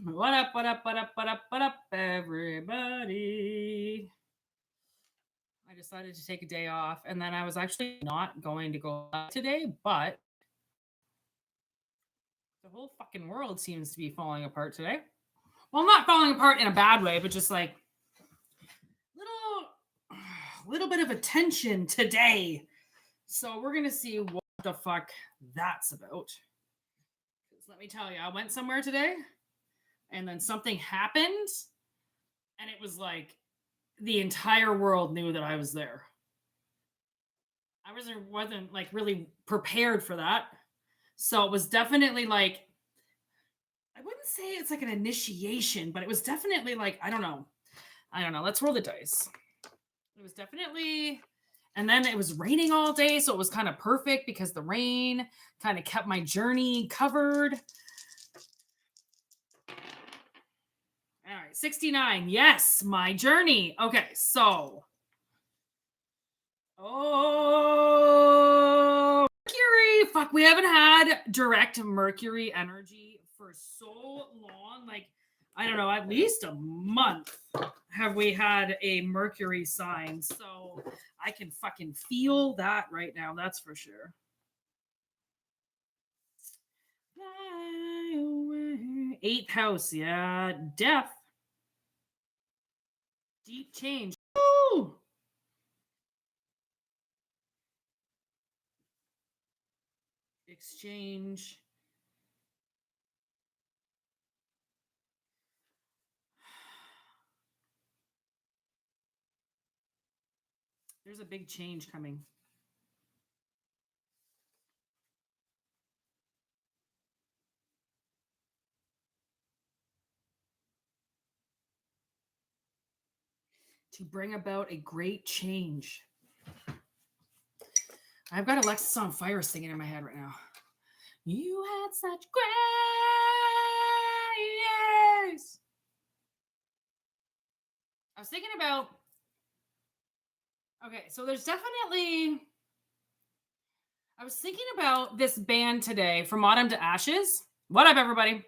What up, what up, what up, what up, what up, everybody? I decided to take a day off, and then I was actually not going to go out today, but the whole fucking world seems to be falling apart today. Well, not falling apart in a bad way, but just like little bit of a tension today. So we're gonna see what the fuck that's about. Let me tell you, I went somewhere today, and then something happened, and it was like the entire world knew that I was there. I wasn't like really prepared for that. So it was definitely like, I wouldn't say it's like an initiation, but it was definitely like, I don't know. Let's roll the dice. It was definitely, and then it was raining all day. So it was kind of perfect because the rain kind of kept my journey covered. All right, 69. Yes, my journey. Okay, so. Oh, Mercury. Fuck, we haven't had direct Mercury energy for so long. Like, I don't know, at least a month have we had a Mercury sign. So I can fucking feel that right now. That's for sure. Eighth house. Yeah. Death. Deep change. Ooh. Exchange. There's a big change coming. To bring about a great change. I've got Alexis on Fire singing in my head right now. You had such great years. I was thinking about, okay, so there's definitely, I was thinking about this band today, From Autumn to Ashes. What up, everybody?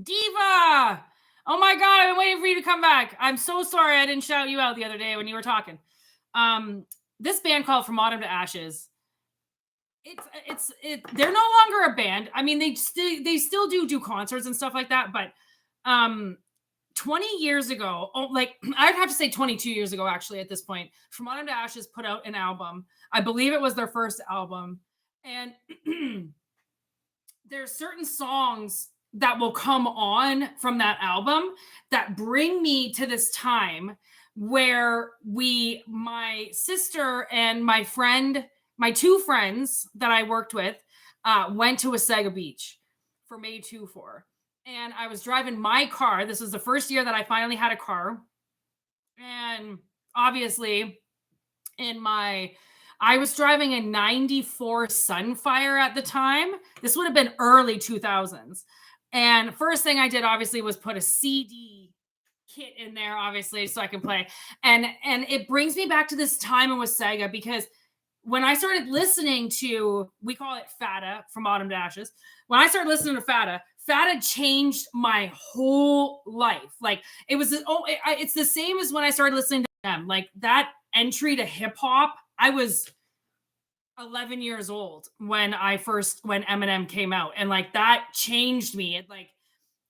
Diva! Oh my God, I've been waiting for you to come back. I'm so sorry I didn't shout you out the other day when you were talking. This band called From Autumn to Ashes. They're no longer a band. I mean, they still do concerts and stuff like that, but 20 years ago, like I'd have to say 22 years ago, actually, at this point, From Autumn to Ashes put out an album. I believe it was their first album. And there's certain songs that will come on from that album that bring me to this time where my sister and my friend, my two friends that I worked with, went to Wasaga Beach for May 2-4. And I was driving my car. This was the first year that I finally had a car. And obviously, I was driving a 94 Sunfire at the time. This would have been early 2000s. And first thing I did, obviously, was put a CD kit in there, obviously, so I can play. And it brings me back to this time in Wasaga because when I started listening to, we call it Fata, From Autumn to Ashes. When I started listening to Fata changed my whole life. Like it's the same as when I started listening to them. Like that entry to hip hop, I was 11 years old when Eminem came out, and like that changed me.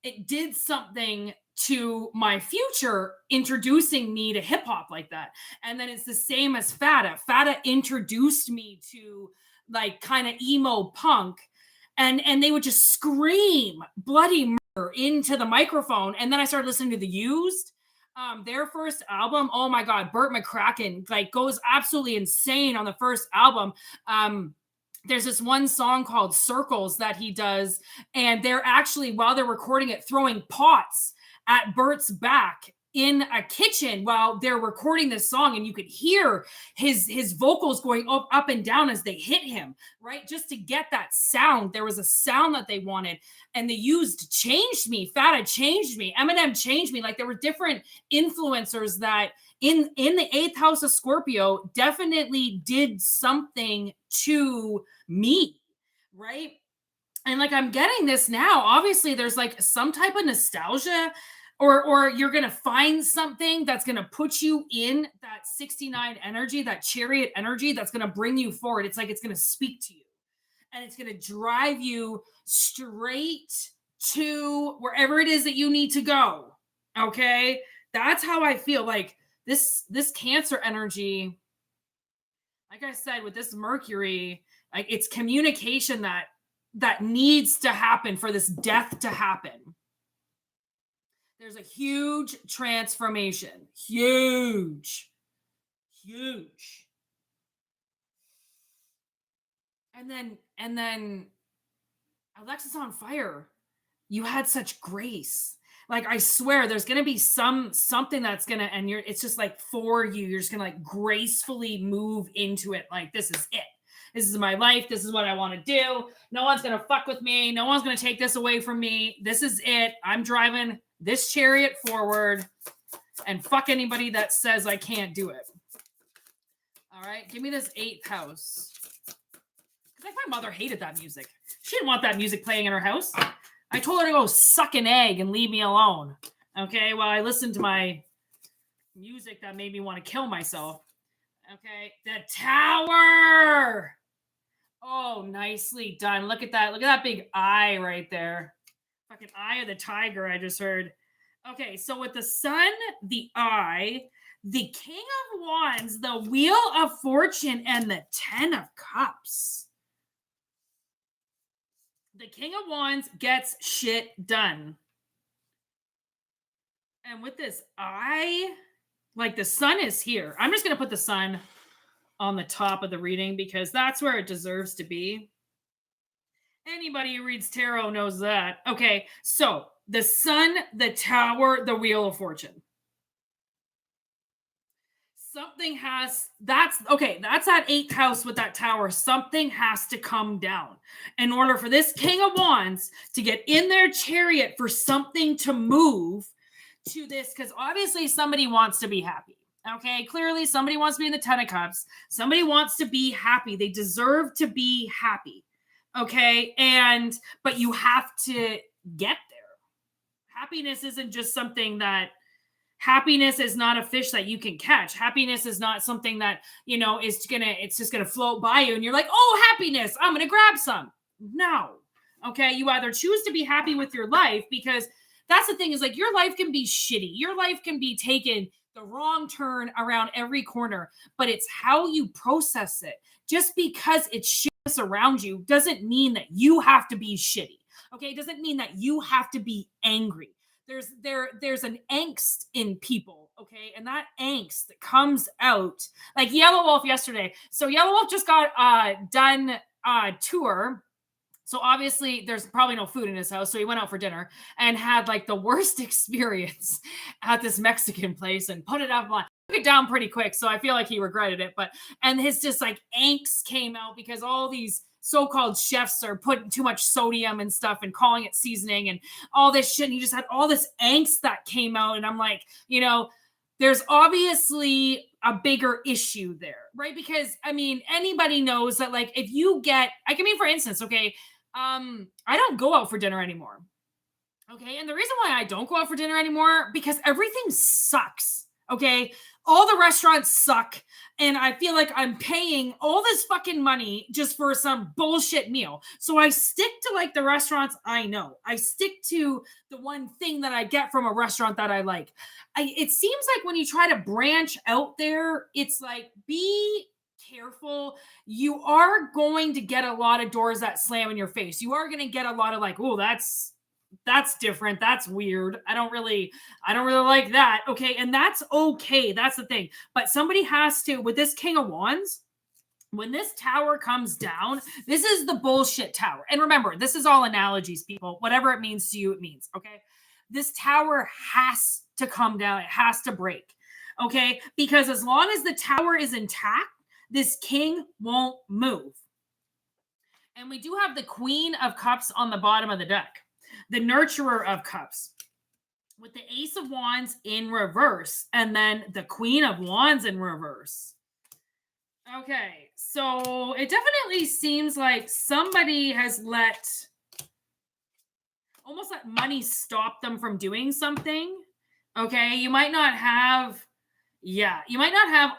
It did something to my future, introducing me to hip hop like that. And then it's the same as Fata. Fata introduced me to like kind of emo punk, and they would just scream bloody murder into the microphone. And then I started listening to The Used. Their first album, oh my God, Burt McCracken like goes absolutely insane on the first album. There's this one song called Circles that he does, and they're actually, while they're recording it, throwing pots at Bert's back in a kitchen while they're recording this song, and you could hear his vocals going up and down as they hit him, right? Just to get that sound. There was a sound that they wanted, and they used Changed Me. Fata changed me. Eminem changed me. Like, there were different influencers that in the 8th house of Scorpio definitely did something to me, right? And like, I'm getting this now. Obviously, there's like some type of nostalgia, or you're gonna find something that's gonna put you in that 69 energy, that chariot energy, that's gonna bring you forward. It's like it's gonna speak to you, and it's gonna drive you straight to wherever it is that you need to go. Okay, that's how I feel. Like, this Cancer energy, like I said, with this Mercury, like, it's communication that needs to happen for this death to happen. There's a huge transformation. Huge. And then Alexis on Fire, you had such grace. Like, I swear there's going to be something that's going to, and it's just like for you, you're just going to like gracefully move into it. Like, this is it. This is my life. This is what I want to do. No one's going to fuck with me. No one's going to take this away from me. This is it. I'm driving this chariot forward, and fuck anybody that says I can't do it. All right. Give me this 8th house. Like, my mother hated that music. She didn't want that music playing in her house. I told her to go suck an egg and leave me alone. Okay. While I listened to my music that made me want to kill myself. Okay. The Tower. Oh, nicely done. Look at that. Look at that big eye right there. Fucking eye of the tiger, I just heard. Okay, so with the sun, the eye, the King of Wands, the Wheel of Fortune, and the 10 of Cups. The King of Wands gets shit done. And with this eye, like, the sun is here. I'm just going to put the sun on the top of the reading because that's where it deserves to be. Anybody who reads tarot knows that. Okay, so the sun, the Tower, the Wheel of Fortune. Something has, that's that 8th house with that Tower. Something has to come down in order for this King of Wands to get in their chariot, for something to move to this, because obviously somebody wants to be happy. Okay, clearly somebody wants to be in the 10 of Cups. Somebody wants to be happy. They deserve to be happy. Okay, but you have to get there. Happiness isn't just something that, happiness is not a fish that you can catch. Happiness is not something that, it's just gonna float by you and you're like, oh, happiness, I'm gonna grab some. No. Okay, you either choose to be happy with your life, because that's the thing, is like, your life can be shitty. Your life can be taken the wrong turn around every corner, but it's how you process it. Just because it's shit around you doesn't mean that you have to be shitty. Okay, it doesn't mean that you have to be angry. There's an angst in people, okay, and that angst that comes out, like Yellow Wolf yesterday. So Yellow Wolf just got done tour. So obviously there's probably no food in his house. So he went out for dinner and had like the worst experience at this Mexican place and put it up on. Took it down pretty quick. So I feel like he regretted it. And his just like angst came out because all these so-called chefs are putting too much sodium and stuff and calling it seasoning and all this shit. And he just had all this angst that came out. And I'm like, there's obviously a bigger issue there, right? Because anybody knows that, like, if you get, for instance, okay, I don't go out for dinner anymore. Okay. And the reason why I don't go out for dinner anymore, because everything sucks. Okay. All the restaurants suck. And I feel like I'm paying all this fucking money just for some bullshit meal. So I stick to like the restaurants I know. I stick to the one thing that I get from a restaurant that I like. It seems like when you try to branch out there, it's like, be careful. You are going to get a lot of doors that slam in your face. You are going to get a lot of like, oh, that's different. That's weird. I don't really like that. Okay. And that's okay. That's the thing. But somebody has to, with this King of Wands, when this Tower comes down, this is the bullshit Tower. And remember, this is all analogies, people. Whatever it means to you, it means. Okay. this tower has to come down. It has to break. Okay. Because as long as the tower is intact, this king won't move. And we do have the Queen of Cups on the bottom of the deck, the Nurturer of Cups, with the Ace of Wands in reverse, and then the Queen of Wands in reverse. Okay, so it definitely seems like somebody has almost let money stop them from doing something. Okay, you might not have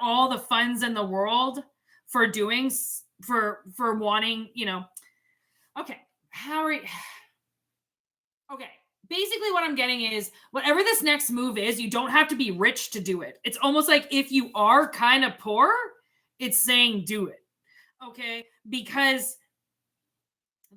all the funds in the world for doing for wanting, okay, okay, basically what I'm getting is whatever this next move is, you don't have to be rich to do it. It's almost like if you are kind of poor, it's saying do it. Okay, because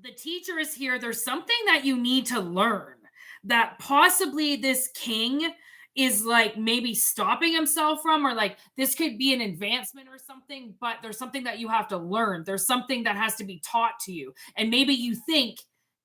the teacher is here. There's something that you need to learn, that possibly this king is like maybe stopping himself from, or like this could be an advancement or something, but there's something that you have to learn. There's something that has to be taught to you. And maybe you think,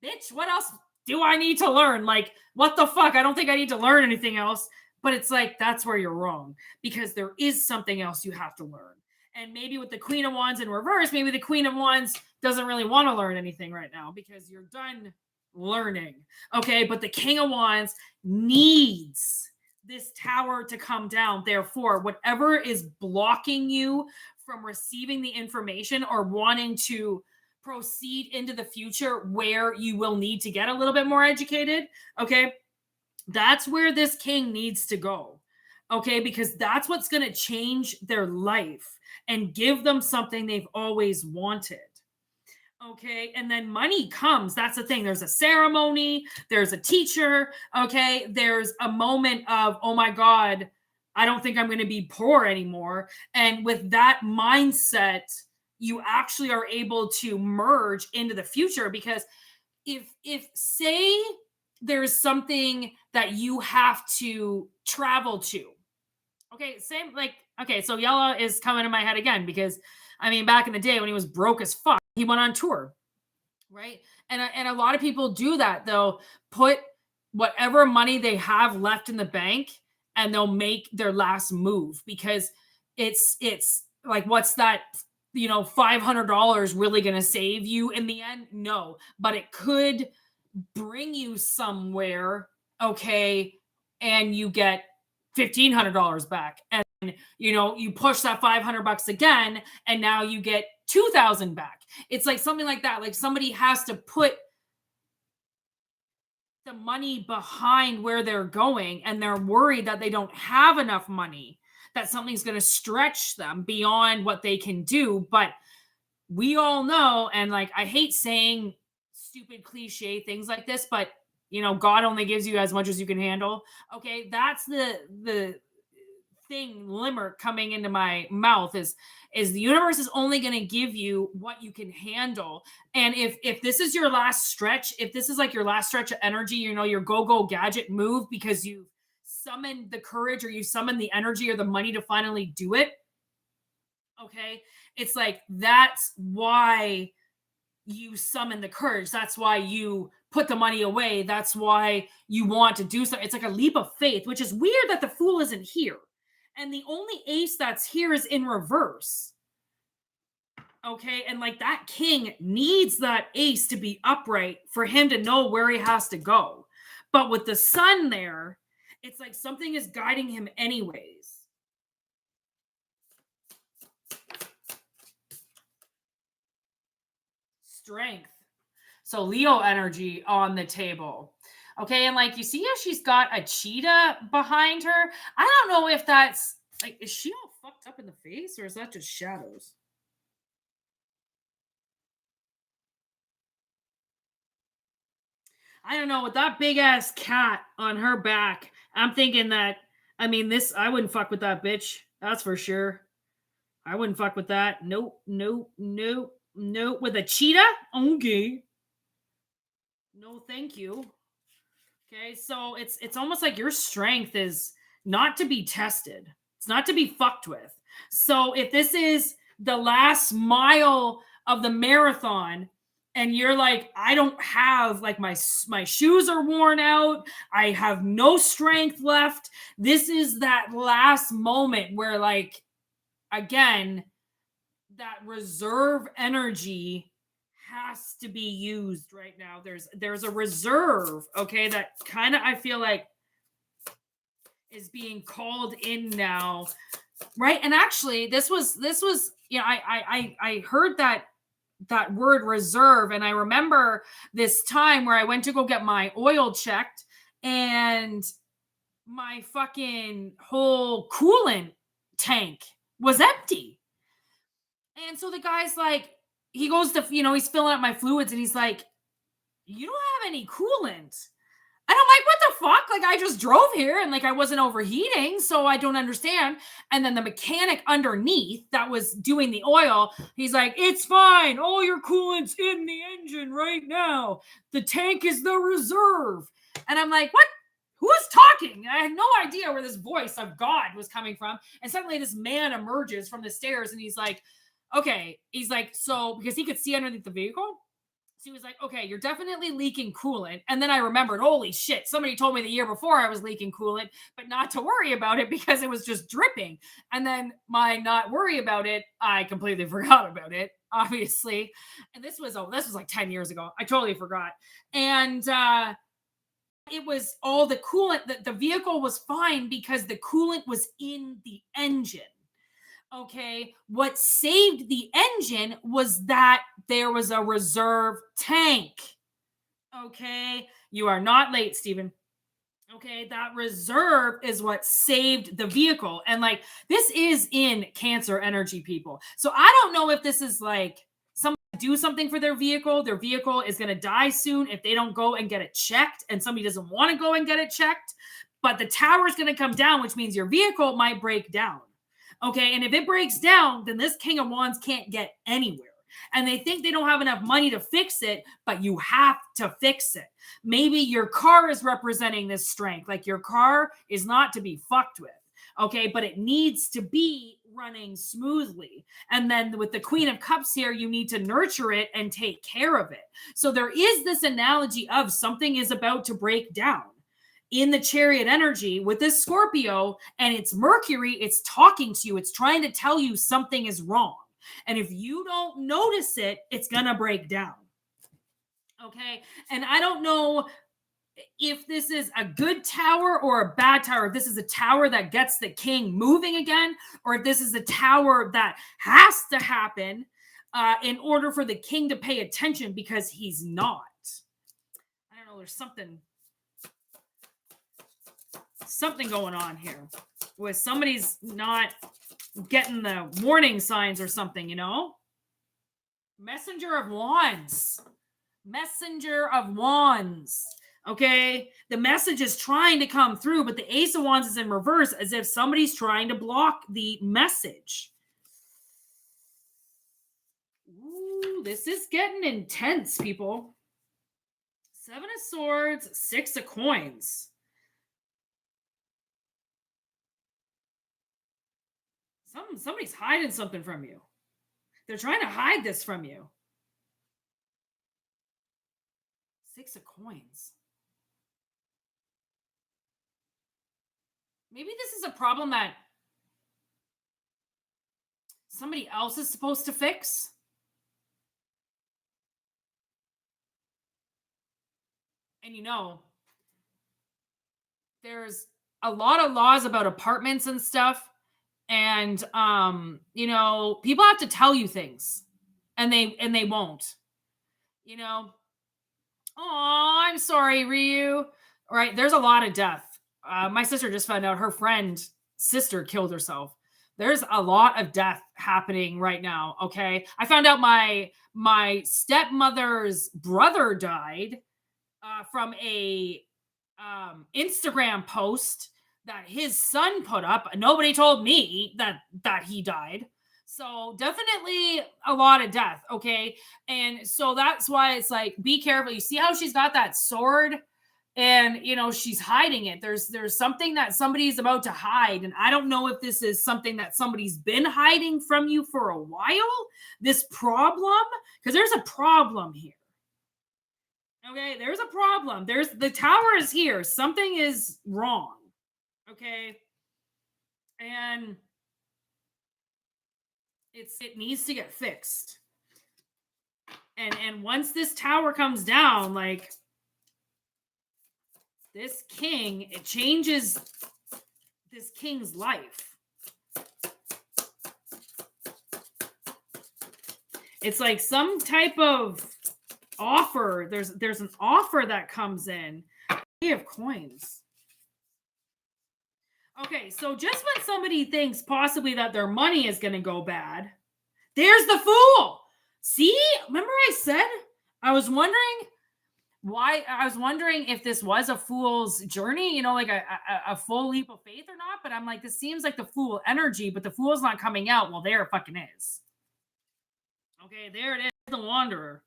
bitch, what else do I need to learn? Like, what the fuck? I don't think I need to learn anything else. But it's like, that's where you're wrong, because there is something else you have to learn. And maybe with the Queen of Wands in reverse, maybe the Queen of Wands doesn't really want to learn anything right now because you're done learning. Okay, but the King of Wands needs this tower to come down. Therefore, whatever is blocking you from receiving the information or wanting to proceed into the future where you will need to get a little bit more educated, okay, that's where this king needs to go. Okay, because that's what's going to change their life and give them something they've always wanted. Okay, and then money comes. That's the thing. There's a ceremony, there's a teacher. Okay, there's a moment of, oh my God, I don't think I'm going to be poor anymore. And with that mindset, you actually are able to merge into the future. Because if say there's something that you have to travel to. Okay, same like, okay, so Yella is coming to my head again, because I mean, back in the day when he was broke as fuck, he went on tour, right? And a lot of people do that. They'll put whatever money they have left in the bank and they'll make their last move, because it's like, what's that, $500 really going to save you in the end? No, but it could bring you somewhere, okay, and you get $1,500 back, and you push that $500 again, and now you get $2,000 back. It's like something like that. Like somebody has to put the money behind where they're going, and they're worried that they don't have enough money, that something's going to stretch them beyond what they can do. But we all know, and like, I hate saying stupid cliche things like this, but God only gives you as much as you can handle. Okay, that's the thing, limerick coming into my mouth, is the universe is only going to give you what you can handle. And if this is your last stretch, if this is like your last stretch of energy, your go gadget move, because you summoned the courage, or you summoned the energy or the money to finally do it, okay, it's like, that's why you summon the courage. That's why you put the money away. That's why you want to do something. It's like a leap of faith, which is weird that the Fool isn't here. And the only ace that's here is in reverse. Okay, and like, that king needs that ace to be upright for him to know where he has to go. But with the sun there, it's like something is guiding him anyways. Strength. So Leo energy on the table. Okay, and like, you see how she's got a cheetah behind her? I don't know if that's like, is she all fucked up in the face, or is that just shadows? I don't know, with that big ass cat on her back, I'm thinking that, I mean, I wouldn't fuck with that bitch. That's for sure. I wouldn't fuck with that. Nope. With a cheetah? Okay. No, thank you. Okay, so it's almost like your strength is not to be tested. It's not to be fucked with. So if this is the last mile of the marathon and you're like, I don't have, like, my shoes are worn out, I have no strength left. This is that last moment where, like, again, that reserve energy has to be used right now. There's a reserve, okay, that kind of, I feel like, is being called in now, right? And actually, this was, you know, I heard that word reserve, and I remember this time where I went to go get my oil checked, and my fucking whole coolant tank was empty. And so the guy's like, he goes to, you know, he's filling up my fluids, and he's like, you don't have any coolant. And I'm like, what the fuck? Like, I just drove here and, like, I wasn't overheating, so I don't understand. And then the mechanic underneath that was doing the oil, he's like, it's fine. All your coolant's in the engine right now. The tank is the reserve. And I'm like, what? Who is talking? I had no idea where this voice of God was coming from. And suddenly this man emerges from the stairs, and he's like, okay. He's like, so, because he could see underneath the vehicle. So he was like, okay, you're definitely leaking coolant. And then I remembered, holy shit, somebody told me the year before I was leaking coolant, but not to worry about it because it was just dripping. And then my not worry about it, I completely forgot about it, obviously. And this was like 10 years ago. I totally forgot. And it was all the coolant. The vehicle was fine because the coolant was in the engine. Okay, what saved the engine was that there was a reserve tank. Okay, you are not late, Stephen. Okay, that reserve is what saved the vehicle. And, like, this is in Cancer energy, people. So I don't know if this is like somebody do something for their vehicle. Their vehicle is going to die soon if they don't go and get it checked, and somebody doesn't want to go and get it checked. But the tower is going to come down, which means your vehicle might break down. Okay, and if it breaks down, then this King of Wands can't get anywhere. And they think they don't have enough money to fix it, but you have to fix it. Maybe your car is representing this strength. Like, your car is not to be fucked with. Okay, but it needs to be running smoothly. And then with the Queen of Cups here, you need to nurture it and take care of it. So there is this analogy of something is about to break down in the Chariot energy with this Scorpio, and it's Mercury. It's talking to you. It's trying to tell you something is wrong. And if you don't notice it, it's going to break down. Okay. And I don't know if this is a good tower or a bad tower, if this is a tower that gets the king moving again, or if this is a tower that has to happen in order for the king to pay attention, because he's not. I don't know. There's something going on here with somebody's not getting the warning signs or something, you know? Messenger of Wands. Okay, the message is trying to come through, but the Ace of Wands is in reverse, as if somebody's trying to block the message. Ooh, this is getting intense, people. 7 of Swords, 6 of Coins. Somebody's hiding something from you. They're trying to hide this from you. 6 of Coins. Maybe this is a problem that somebody else is supposed to fix. And you know, there's a lot of laws about apartments and stuff. And you know, people have to tell you things, and they won't. You know, oh, I'm sorry, Ryu. All right, there's a lot of death. My sister just found out her friend's sister killed herself. There's a lot of death happening right now. Okay, I found out my stepmother's brother died from a Instagram post that his son put up. Nobody told me that he died. So definitely a lot of death. Okay. And so that's why it's like, be careful. You see how she's got that sword, and, you know, she's hiding it. There's something that somebody's about to hide. And I don't know if this is something that somebody's been hiding from you for a while, this problem, because there's a problem here. Okay, there's a problem. The tower is here. Something is wrong. Okay. And it needs to get fixed. And once this tower comes down, like this king, it changes this king's life. It's like some type of offer. There's an offer that comes in. We have coins. Okay, so just when somebody thinks possibly that their money is going to go bad, there's the Fool. See? Remember I said I was wondering if this was a fool's journey, you know, like a full leap of faith or not. But I'm like, this seems like the Fool energy, but the Fool's not coming out. Well, there it fucking is. Okay, there it is, the Wanderer.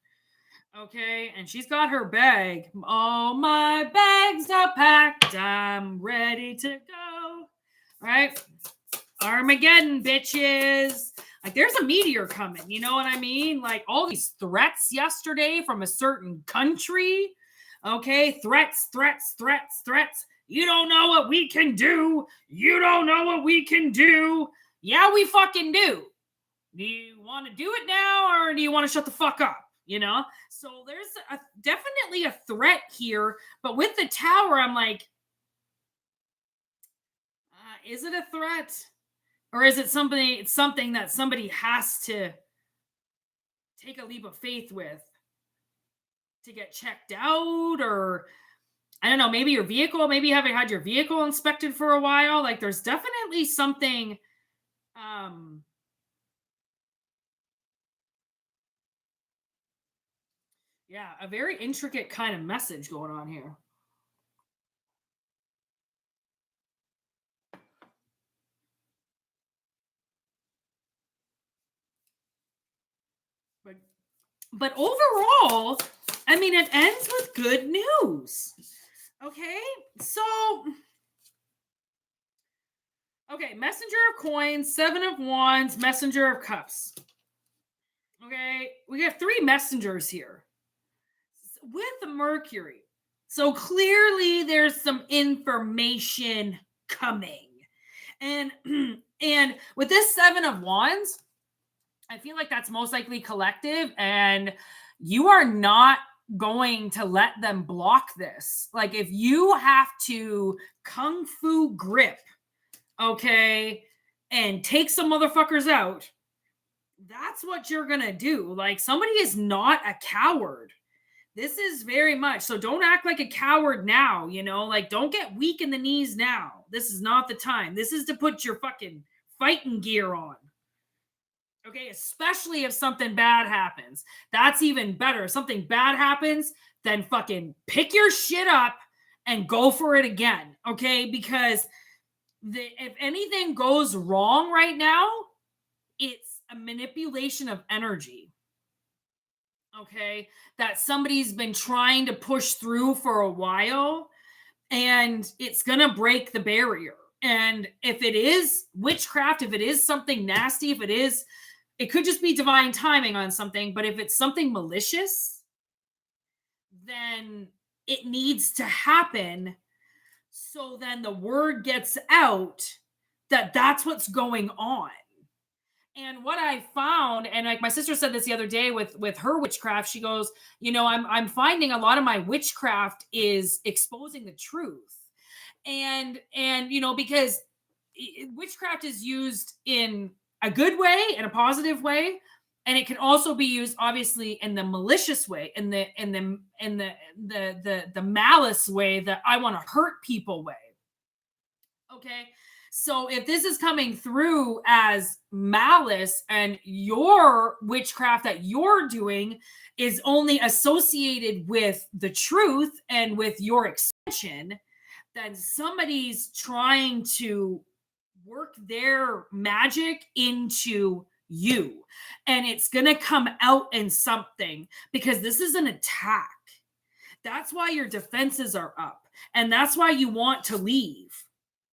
Okay, and she's got her bag. Oh, my bags are packed. I'm ready to go. All right, Armageddon, bitches. Like, there's a meteor coming. You know what I mean? Like, all these threats yesterday from a certain country. Okay, threats. You don't know what we can do. You don't know what we can do. Yeah, we fucking do. Do you want to do it now, or do you want to shut the fuck up? You know? So there's definitely a threat here. But with the tower, I'm like, is it a threat? Or is it something that somebody has to take a leap of faith with to get checked out? Or I don't know, maybe your vehicle, maybe you haven't had your vehicle inspected for a while. Like, there's definitely something yeah, a very intricate kind of message going on here. But overall, I mean, it ends with good news. Okay, so okay, Messenger of Coins, Seven of Wands, Messenger of Cups. Okay, we have three messengers here with the Mercury. So clearly there's some information coming. And and with this Seven of Wands, I feel like that's most likely collective, and you are not going to let them block this. Like, if you have to kung fu grip, okay, and take some motherfuckers out, that's what you're gonna do. Like, somebody is not a coward. This is very much so. Don't act like a coward now, you know, like, don't get weak in the knees now. This is not the time. This is to put your fucking fighting gear on. Okay, especially if something bad happens. That's even better. If something bad happens, then fucking pick your shit up and go for it again. Okay, because if anything goes wrong right now, it's a manipulation of energy. Okay, that somebody's been trying to push through for a while, and it's gonna break the barrier. And if it is witchcraft, if it is something nasty, if it could just be divine timing on something. But if it's something malicious, then it needs to happen. So then the word gets out that that's what's going on. And what I found, and like my sister said this the other day with her witchcraft, she goes, you know, I'm finding a lot of my witchcraft is exposing the truth. And you know, because witchcraft is used in a good way, in a positive way, and it can also be used obviously in the malicious way, in the malice way, that I want to hurt people way. Okay, so if this is coming through as malice, and your witchcraft that you're doing is only associated with the truth and with your expansion, then somebody's trying to work their magic into you, and it's gonna come out in something, because this is an attack. That's why your defenses are up, and that's why you want to leave.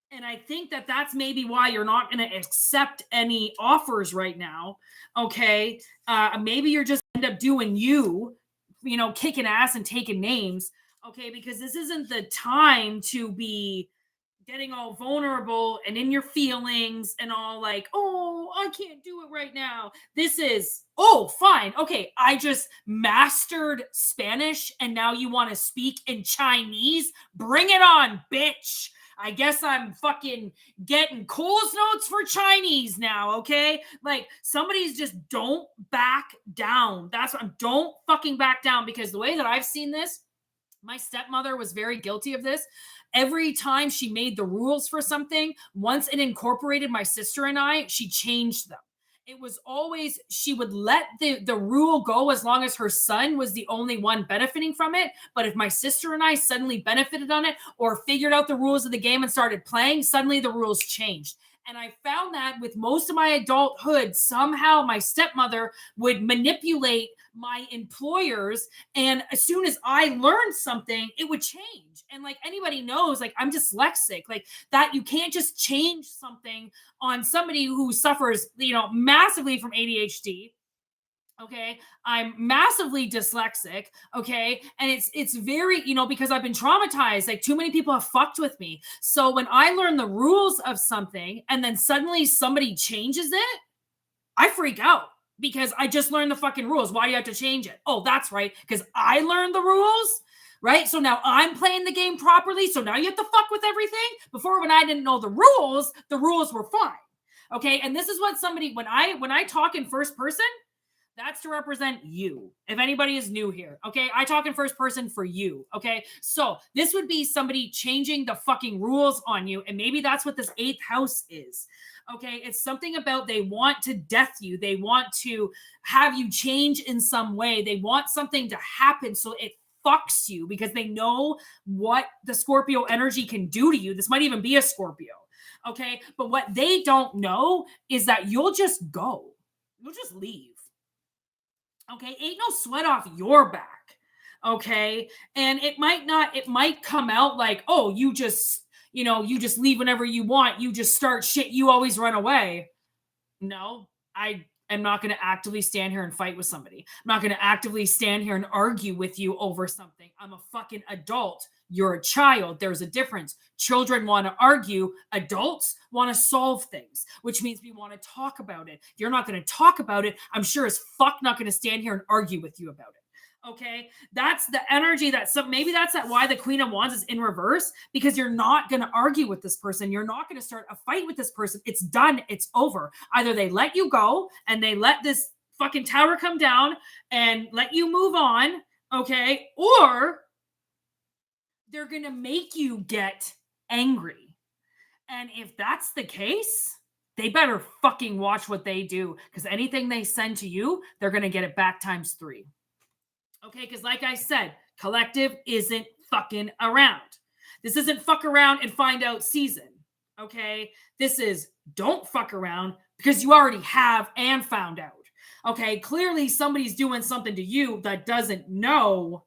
And I think that that's maybe why you're not going to accept any offers right now. Okay, maybe you're just end up doing you kicking ass and taking names. Okay, because this isn't the time to be getting all vulnerable and in your feelings and all like, oh, I can't do it right now. This is, oh, fine. Okay, I just mastered Spanish and now you want to speak in Chinese? Bring it on, bitch. I guess I'm fucking getting Cole's notes for Chinese now, okay? Like, somebody's just don't back down. That's what don't fucking back down, because the way that I've seen this, my stepmother was very guilty of this. Every time she made the rules for something, once it incorporated my sister and I, she changed them. It was always, she would let the rule go as long as her son was the only one benefiting from it. But if my sister and I suddenly benefited on it or figured out the rules of the game and started playing, suddenly the rules changed. And I found that with most of my adulthood, somehow my stepmother would manipulate my employers. And as soon as I learned something, it would change. And like anybody knows, like I'm dyslexic, like that you can't just change something on somebody who suffers, massively from ADHD. Okay. I'm massively dyslexic. Okay. And it's very, because I've been traumatized, like too many people have fucked with me. So when I learn the rules of something and then suddenly somebody changes it, I freak out because I just learned the fucking rules. Why do you have to change it? Oh, that's right. Because I learned the rules. Right. So now I'm playing the game properly. So now you have to fuck with everything. Before, when I didn't know the rules were fine. Okay. And this is what somebody, when I talk in first person, that's to represent you. If anybody is new here, okay? I talk in first person for you, okay? So this would be somebody changing the fucking rules on you, and maybe that's what this 8th house is, okay? It's something about they want to death you. They want to have you change in some way. They want something to happen so it fucks you because they know what the Scorpio energy can do to you. This might even be a Scorpio, okay? But what they don't know is that you'll just go. You'll just leave. Okay, ain't no sweat off your back. Okay, and it might come out like, oh, you just leave whenever you want. You just start shit. You always run away. No, I am not going to actively stand here and fight with somebody. I'm not going to actively stand here and argue with you over something. I'm a fucking adult. You're a child. There's a difference. Children want to argue. Adults want to solve things, which means we want to talk about it. If you're not going to talk about it, I'm sure as fuck not going to stand here and argue with you about it. Okay, that's the energy maybe that's why the Queen of Wands is in reverse, because you're not going to argue with this person. You're not going to start a fight with this person. It's done. It's over. Either they let you go and they let this fucking tower come down and let you move on. Okay, or they're going to make you get angry. And if that's the case, they better fucking watch what they do, because anything they send to you, they're going to get it back times 3. Okay, because like I said, collective isn't fucking around. This isn't fuck around and find out season. Okay, this is don't fuck around because you already have and found out. Okay, clearly somebody's doing something to you that doesn't know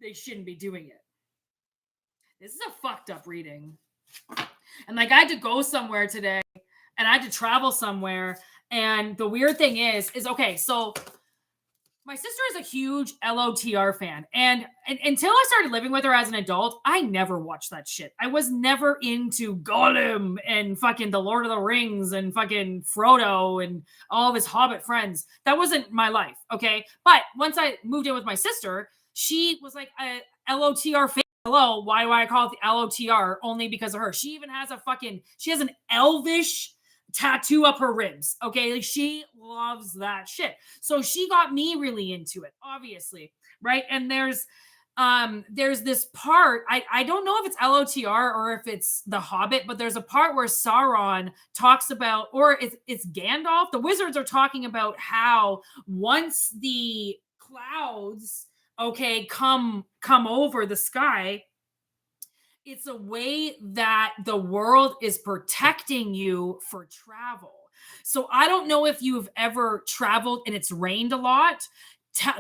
they shouldn't be doing it. This is a fucked up reading. And like I had to go somewhere today and I had to travel somewhere. And the weird thing is okay, so my sister is a huge LOTR fan. And until I started living with her as an adult, I never watched that shit. I was never into Gollum and fucking the Lord of the Rings and fucking Frodo and all of his Hobbit friends. That wasn't my life, okay? But once I moved in with my sister, she was like a LOTR fan. Hello, why do I call it the LOTR? Only because of her. She even has she has an elvish tattoo up her ribs. Okay, like she loves that shit. So she got me really into it, obviously, right? And there's this part, I don't know if it's LOTR or if it's the Hobbit, but there's a part where Sauron talks about, or it's Gandalf. The wizards are talking about how once the clouds come over the sky, it's a way that the world is protecting you for travel. So I don't know if you've ever traveled and it's rained a lot.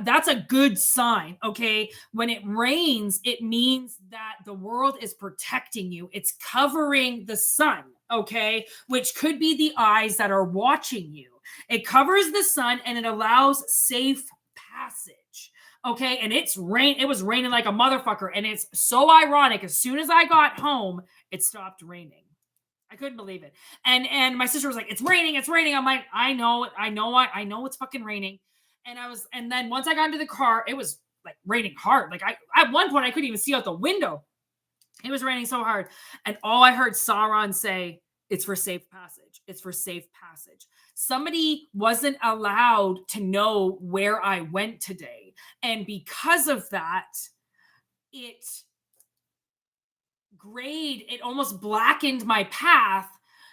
That's a good sign, okay? When it rains, it means that the world is protecting you. It's covering the sun, okay? Which could be the eyes that are watching you. It covers the sun and it allows safe passage. Okay. And it was raining like a motherfucker. And it's so ironic. As soon as I got home, it stopped raining. I couldn't believe it. And my sister was like, it's raining. I'm like, I know it's fucking raining. And then once I got into the car, it was like raining hard. Like at one point I couldn't even see out the window. It was raining so hard. And all I heard Sauron say, it's for safe passage. It's for safe passage. Somebody wasn't allowed to know where I went today. And because of that, it almost blackened my path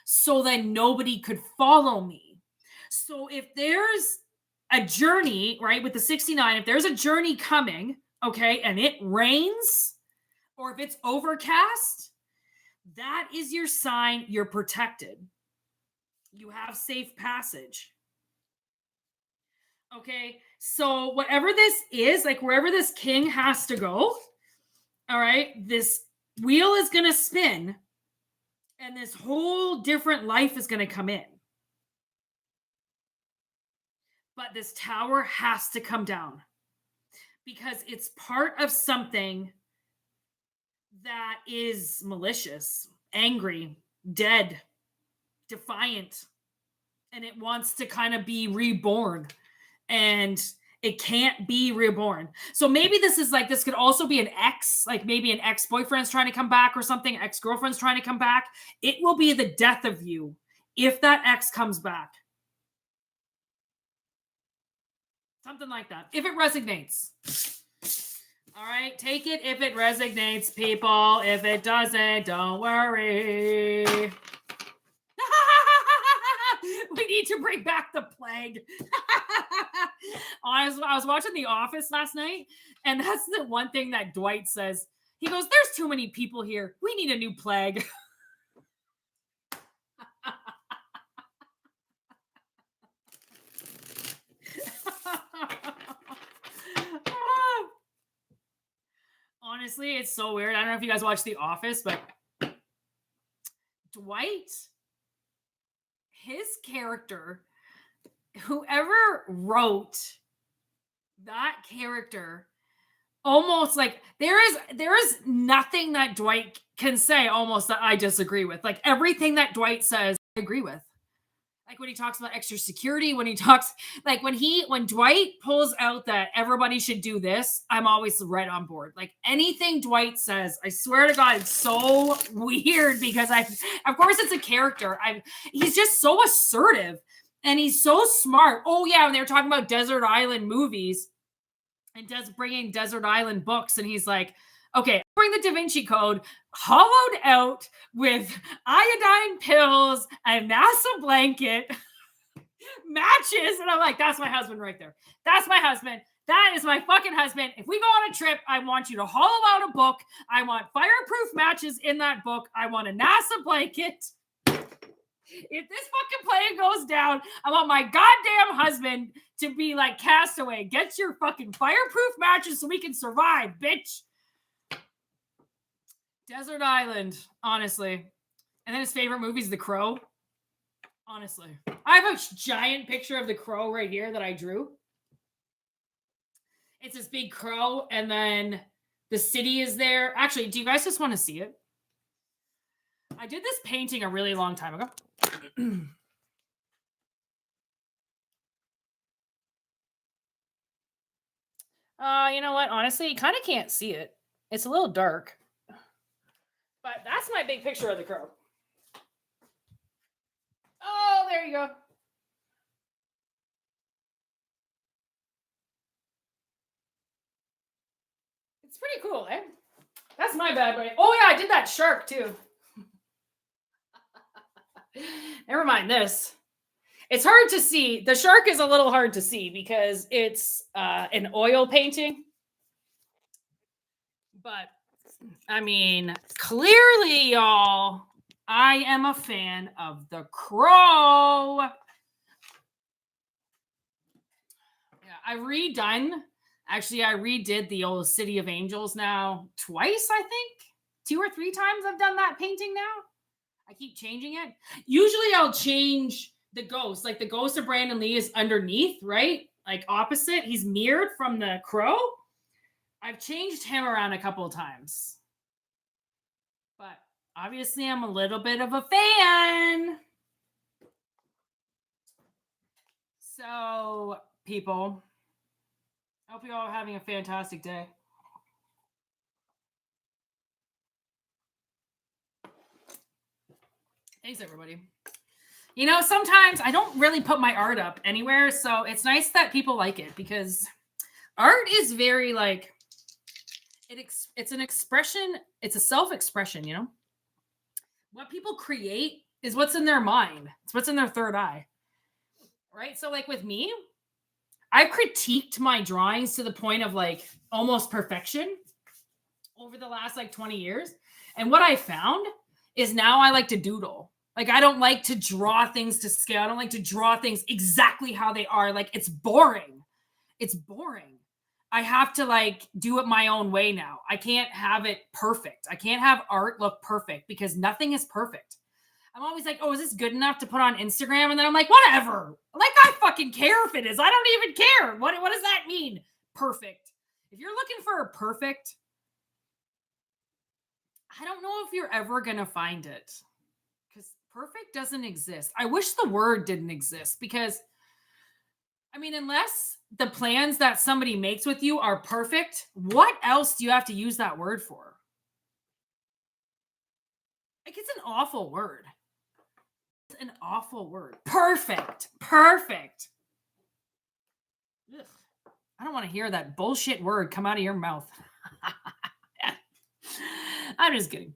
so that nobody could follow me. So if there's a journey, right, with the 69, if there's a journey coming, okay, and it rains, or if it's overcast, that is your sign you're protected. You have safe passage. Okay, so whatever this is, like wherever this king has to go, all right, this wheel is going to spin and this whole different life is going to come in. But this tower has to come down because it's part of something that is malicious, angry, dead, defiant, and it wants to kind of be reborn, and it can't be reborn. So maybe this could also be an ex, like maybe an ex-boyfriend's trying to come back or something, ex-girlfriend's trying to come back. It will be the death of you if that ex comes back. Something like that. If it resonates. All right, take it if it resonates, people. If it doesn't, don't worry. We need to bring back the plague. I was watching The Office last night, and that's the one thing that Dwight says. He goes, there's too many people here. We need a new plague. Honestly, it's so weird. I don't know if you guys watch The Office, but Dwight, his character, whoever wrote that character, almost like there is nothing that Dwight can say almost that I disagree with. Like everything that Dwight says, I agree with. Like when he talks about extra security, when Dwight pulls out that everybody should do this, I'm always right on board. Like anything Dwight says, I swear to God, it's so weird because of course it's a character. He's just so assertive and he's so smart. Oh yeah, when they were talking about Desert Island movies and bringing Desert Island books, and he's like, okay, bring the Da Vinci Code hollowed out with iodine pills, a NASA blanket, matches. And I'm like, that's my husband right there. That's my husband. That is my fucking husband. If we go on a trip, I want you to hollow out a book. I want fireproof matches in that book. I want a NASA blanket. If this fucking plane goes down, I want my goddamn husband to be like Castaway. Get your fucking fireproof matches so we can survive, bitch. Desert Island, honestly. And then his favorite movie is The Crow. Honestly. I have a giant picture of The Crow right here that I drew. It's this big crow, and then the city is there. Actually, do you guys just want to see it? I did this painting a really long time ago. You know what? Honestly, you kind of can't see it. It's a little dark. But that's my big picture of the crow. Oh, there you go. It's pretty cool, eh? That's my bad boy. Oh, yeah, I did that shark, too. Never mind this. It's hard to see. The shark is a little hard to see because it's an oil painting. But, I mean, clearly, y'all, I am a fan of The Crow. Yeah, I redid the old City of Angels now twice, I think. 2 or 3 times I've done that painting now. I keep changing it. Usually I'll change the ghost. Like the ghost of Brandon Lee is underneath, right? Like opposite. He's mirrored from the crow. I've changed him around a couple of times. But obviously, I'm a little bit of a fan. So, people, I hope you all are having a fantastic day. Thanks, everybody. You know, sometimes I don't really put my art up anywhere, so it's nice that people like it because art is very like it's an expression, it's a self-expression, you know? What people create is what's in their mind. It's what's in their third eye. Right? So like with me, I've critiqued my drawings to the point of like almost perfection over the last like 20 years. And what I found is now I like to doodle. Like I don't like to draw things to scale. I don't like to draw things exactly how they are. Like it's boring. It's boring. I have to like do it my own way now. I can't have it perfect. I can't have art look perfect because nothing is perfect. I'm always like, oh, is this good enough to put on Instagram? And then I'm like, whatever. Like, I fucking care if it is. I don't even care. What does that mean? Perfect. If you're looking for a perfect, I don't know if you're ever going to find it because perfect doesn't exist. I wish the word didn't exist because, I mean, unless the plans that somebody makes with you are perfect, what else do you have to use that word for? Like, it's an awful word. An awful word. Perfect. Perfect. Ugh. I don't want to hear that bullshit word come out of your mouth. I'm just kidding.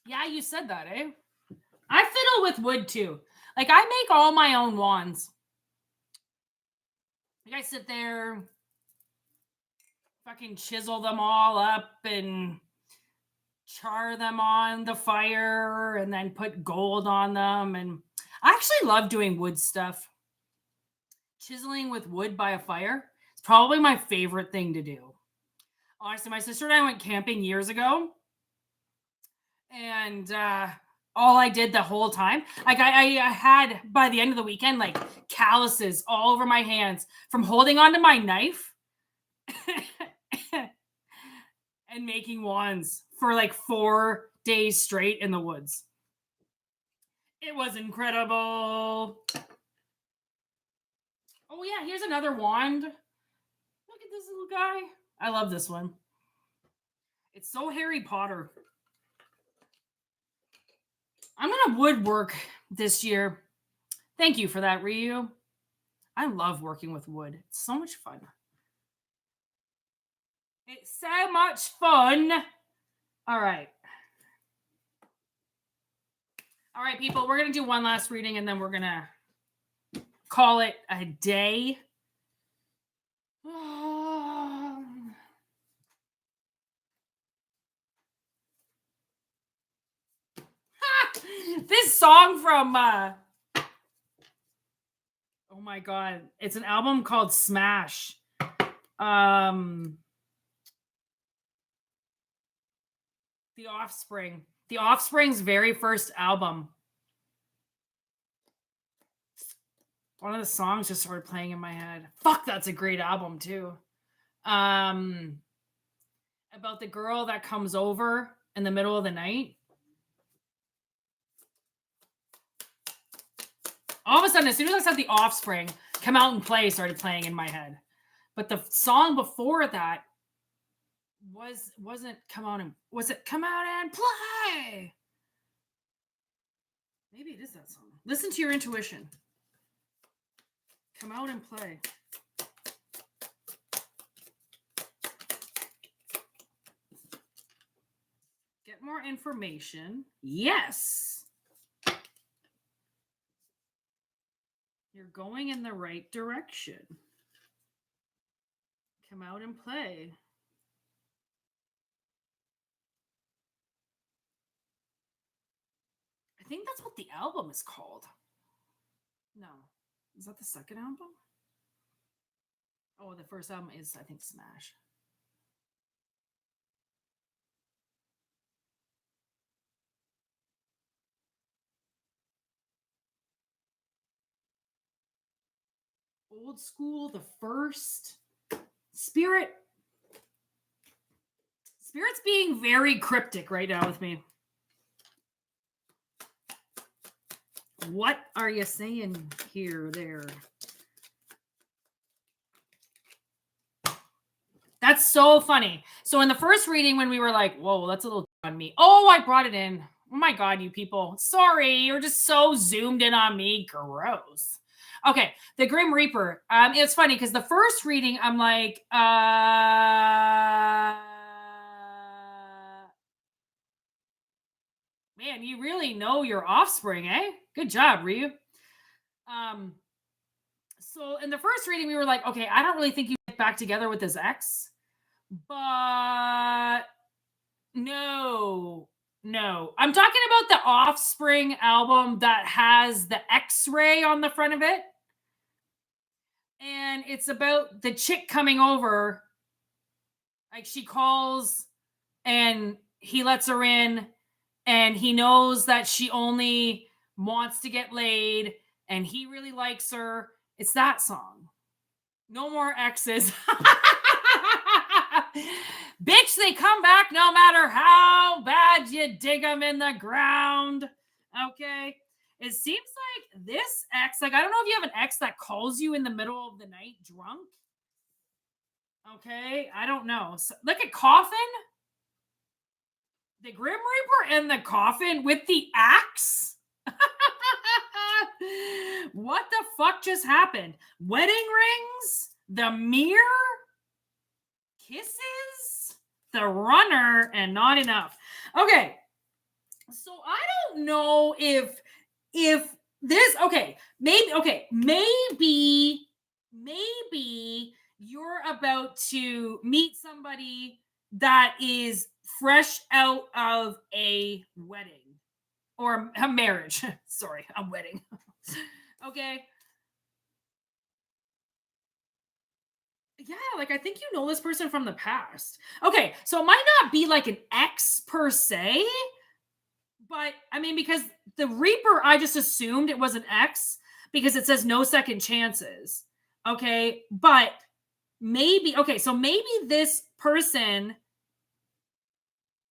Yeah, you said that, eh? I fiddle with wood too. Like I make all my own wands. Like I sit there, fucking chisel them all up and char them on the fire and then put gold on them. And I actually love doing wood stuff. Chiseling with wood by a fire is probably my favorite thing to do. Honestly, my sister and I went camping years ago. And all I did the whole time, like I had by the end of the weekend, like calluses all over my hands from holding onto my knife and making wands for like 4 days straight in the woods. It was incredible. Oh yeah, here's another wand. Look at this little guy. I love this one. It's so Harry Potter. I'm gonna woodwork this year. Thank you for that, Ryu. I love working with wood. It's so much fun. It's so much fun. All right. All right, people, we're going to do one last reading and then we're going to call it a day. This song from oh my god, it's an album called Smash. The Offspring. The Offspring's very first album. One of the songs just started playing in my head. Fuck, that's a great album too. About the girl that comes over in the middle of the night. All of a sudden, as soon as I said The Offspring, Come Out and Play started playing in my head. But the song before that wasn't Come Out and was it Come Out and Play? Maybe it is that song. Listen to your intuition. Come Out and Play. Get more information. Yes. You're going in the right direction. Come Out and Play. I think that's what the album is called. No. Is that the second album? Oh, the first album is, I think, Smash. Old School, the first. Spirit's being very cryptic right now with me. What are you saying here, there? That's so funny. So in the first reading, when we were like, whoa, that's a little on me. Oh, I brought it in. Oh my God, you people. Sorry, you're just so zoomed in on me. Gross. Okay, the Grim Reaper. It's funny because the first reading, I'm like, man, you really know your offspring, eh? Good job, Ryu. So in the first reading, we were like, okay, I don't really think you get back together with his ex, but no. I'm talking about the Offspring album that has the X-ray on the front of it. And it's about the chick coming over. Like she calls and he lets her in and he knows that she only wants to get laid and he really likes her. It's that song. No more exes. Bitch, they come back no matter how bad you dig them in the ground. Okay. It seems like this ex, like, I don't know if you have an ex that calls you in the middle of the night drunk. Okay. I don't know. So, look at Coffin. The Grim Reaper and the Coffin with the axe. What the fuck just happened? Wedding rings? The mirror? Kisses? The runner? And not enough. Okay. So I don't know if this, okay, maybe you're about to meet somebody that is fresh out of a wedding or a marriage. Sorry, a wedding. Okay. Yeah, like I think you know this person from the past. Okay, so it might not be like an ex per se, but I mean, because the Reaper, I just assumed it was an ex because it says no second chances. Okay, but maybe, okay, so maybe this person,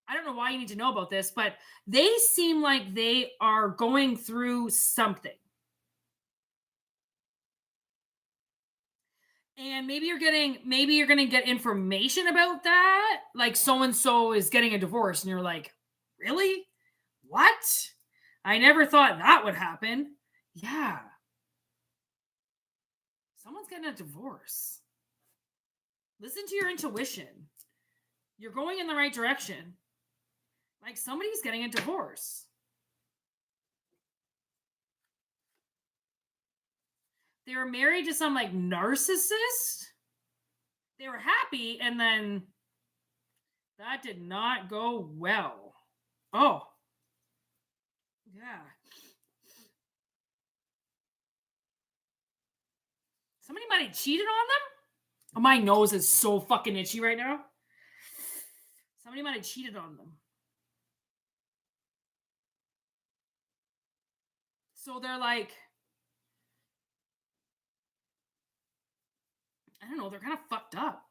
I don't know why you need to know about this, but they seem like they are going through something. And maybe you're going to get information about that. Like so and so is getting a divorce, and you're like, really? What? I never thought that would happen. Yeah. Someone's getting a divorce. Listen to your intuition. You're going in the right direction. Like somebody's getting a divorce. They were married to some like narcissist. They were happy, and then that did not go well. Oh. Yeah. Somebody might have cheated on them. Oh, my nose is so fucking itchy right now. Somebody might have cheated on them. So they're like, I don't know, they're kind of fucked up.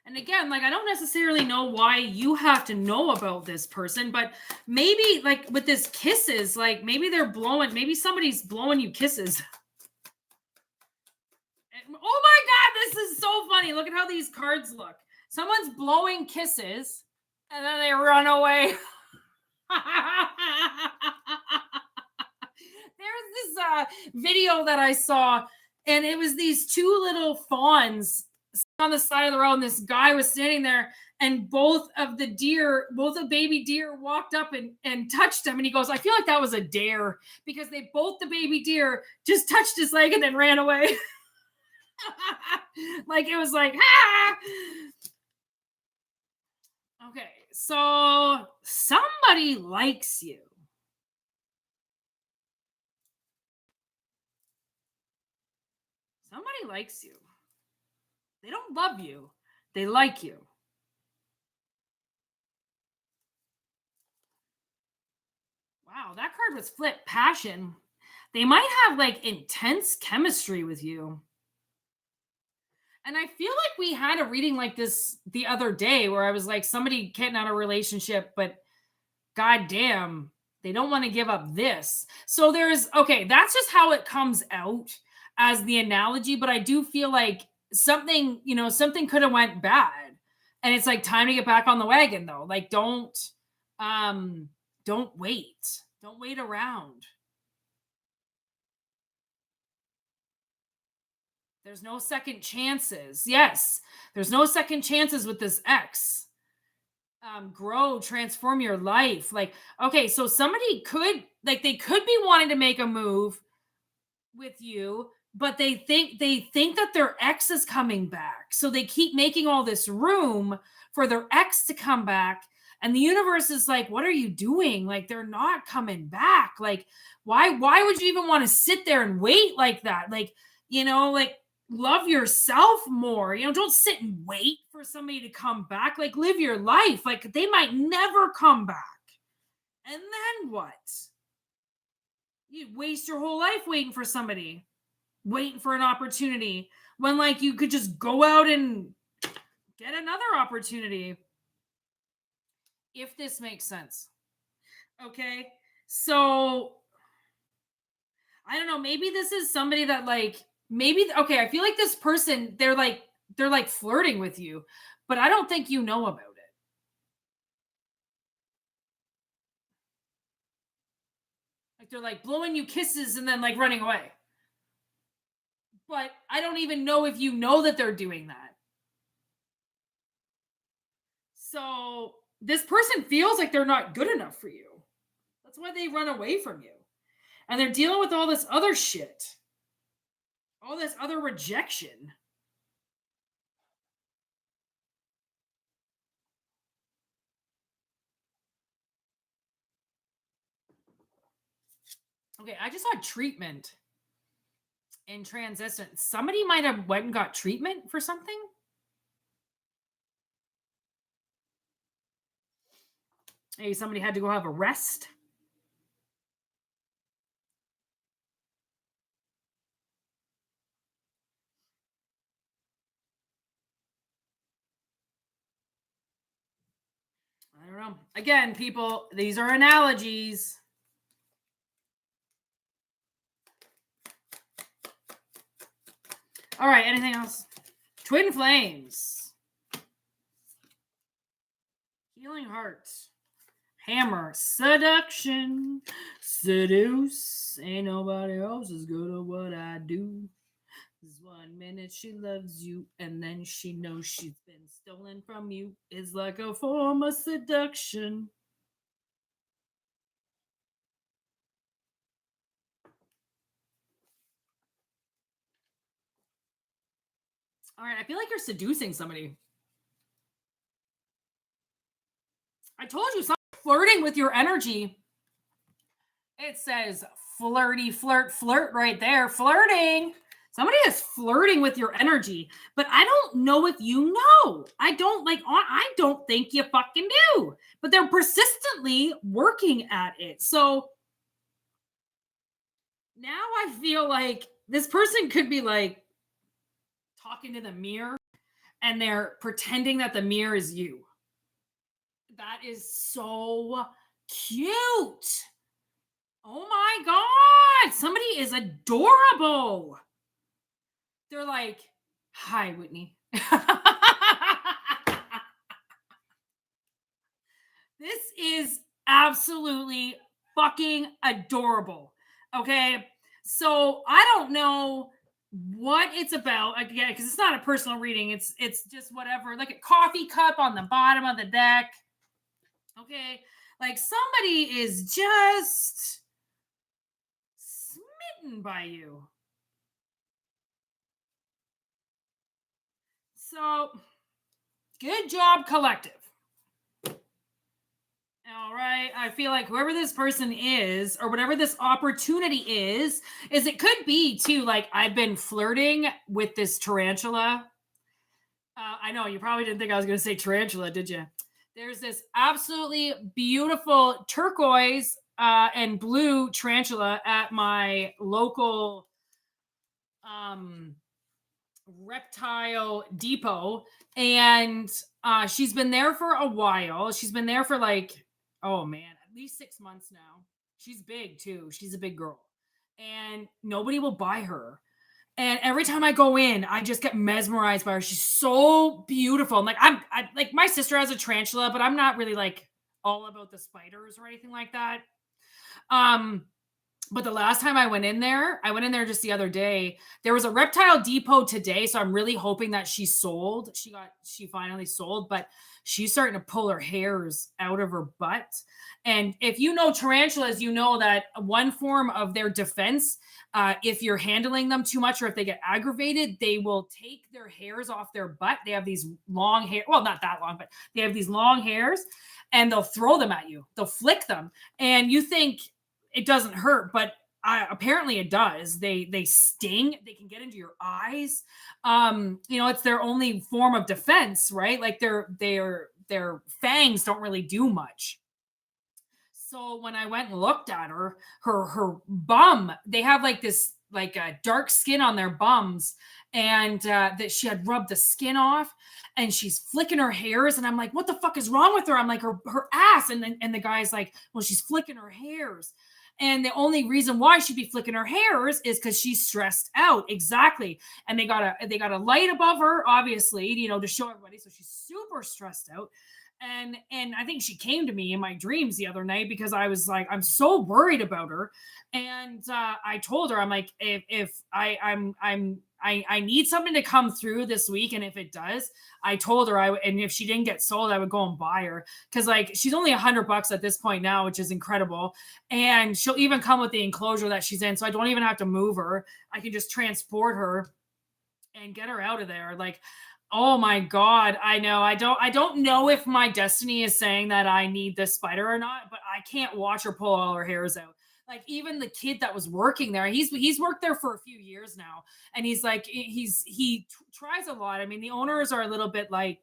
And again, like, I don't necessarily know why you have to know about this person, but maybe, like, with this kisses, like, maybe maybe somebody's blowing you kisses. Oh my God, this is so funny. Look at how these cards look. Someone's blowing kisses, and then they run away. There's this video that I saw, and it was these two little fawns on the side of the road, and this guy was standing there, and both of the baby deer walked up and touched him, and he goes, I feel like that was a dare, because the baby deer just touched his leg and then ran away. Like it was like, ah! Okay, so somebody likes you. Somebody likes you. They don't love you. They like you. Wow, that card was flip passion. They might have like intense chemistry with you. And I feel like we had a reading like this the other day where I was like, somebody getting out of a relationship, but goddamn, they don't want to give up this. So there's, okay, that's just how it comes out as the analogy. But I do feel like something, something could have went bad. And it's like time to get back on the wagon though. Like um, don't wait. Don't wait around. There's no second chances. Yes, there's no second chances with this X. Grow, transform your life. Like, okay, so somebody could, like, they could be wanting to make a move with you, but they think that their ex is coming back. So they keep making all this room for their ex to come back. And the universe is like, what are you doing? Like, they're not coming back. Like, why would you even want to sit there and wait like that? Like, like, love yourself more. Don't sit and wait for somebody to come back. Like, live your life. Like, they might never come back. And then what? You waste your whole life waiting for somebody, waiting for an opportunity when, like, you could just go out and get another opportunity. If this makes sense. Okay. So I don't know. Maybe this is somebody that, like, maybe, okay, I feel like this person, they're like flirting with you, but I don't think you know about it. Like, they're like blowing you kisses and then like running away. But I don't even know if you know that they're doing that. So this person feels like they're not good enough for you. That's why they run away from you. And they're dealing with all this other shit, all this other rejection. Okay, I just saw treatment in transition. Somebody might have went and got treatment for something. Maybe somebody had to go have a rest. I don't know. Again, people, these are analogies. All right, anything else? Twin flames. Healing hearts. Hammer. Seduction. Seduce. Ain't nobody else as good at what I do. 1 minute she loves you, and then she knows she's been stolen from you. It's like a form of seduction. All right, I feel like you're seducing somebody. I told you, something flirting with your energy. It says flirty, flirt right there. Flirting. Somebody is flirting with your energy, but I don't know if you know. I don't think you fucking do. But they're persistently working at it. So now I feel like this person could be like talking to the mirror and they're pretending that the mirror is you. That is so cute. Oh my God. Somebody is adorable. They're like, hi, Whitney. This is absolutely fucking adorable. Okay. So I don't know what it's about again, because it's not a personal reading. It's just whatever, like a coffee cup on the bottom of the deck. Okay. Like somebody is just smitten by you. So good job, collective. All right. I feel like whoever this person is, or whatever this opportunity is it could be too. Like I've been flirting with this tarantula. I know you probably didn't think I was going to say tarantula, did you? There's this absolutely beautiful turquoise and blue tarantula at my local um, reptile depot, and she's been there for a while. She's been there for like, oh man, at least 6 months now. She's big too. She's a big girl, and nobody will buy her. And every time I go in, I just get mesmerized by her. She's so beautiful. And like I like my sister has a tarantula, but I'm not really like all about the spiders or anything like that. Um, but the last time I went in there just the other day. There was a reptile depot today, so I'm really hoping that she sold. She finally sold, but she's starting to pull her hairs out of her butt. And if you know tarantulas, you know that one form of their defense, if you're handling them too much or if they get aggravated, they will take their hairs off their butt. They have these long hair, well, not that long, but they have these long hairs, and they'll throw them at you. They'll flick them, and you think it doesn't hurt, but apparently it does. They sting. They can get into your eyes. It's their only form of defense, right? Like their fangs don't really do much. So when I went and looked at her bum, they have like this like a dark skin on their bums, and that she had rubbed the skin off, and she's flicking her hairs, and I'm like, what the fuck is wrong with her? I'm like, her ass, and the guy's like, well, she's flicking her hairs. And the only reason why she'd be flicking her hairs is because she's stressed out. Exactly. And they got a light above her, obviously, to show everybody. So she's super stressed out. And I think she came to me in my dreams the other night because I was like, I'm so worried about her. And I told her, I'm like, if I need something to come through this week, and if it does, I told her and if she didn't get sold, I would go and buy her, because like she's only $100 at this point now, which is incredible. And she'll even come with the enclosure that she's in, so I don't even have to move her. I can just transport her and get her out of there. Like, oh my God, I know. I don't know if my destiny is saying that I need this spider or not, but I can't watch her pull all her hairs out. Like even the kid that was working there, he's worked there for a few years now, and he's like he tries a lot. I mean, the owners are a little bit like,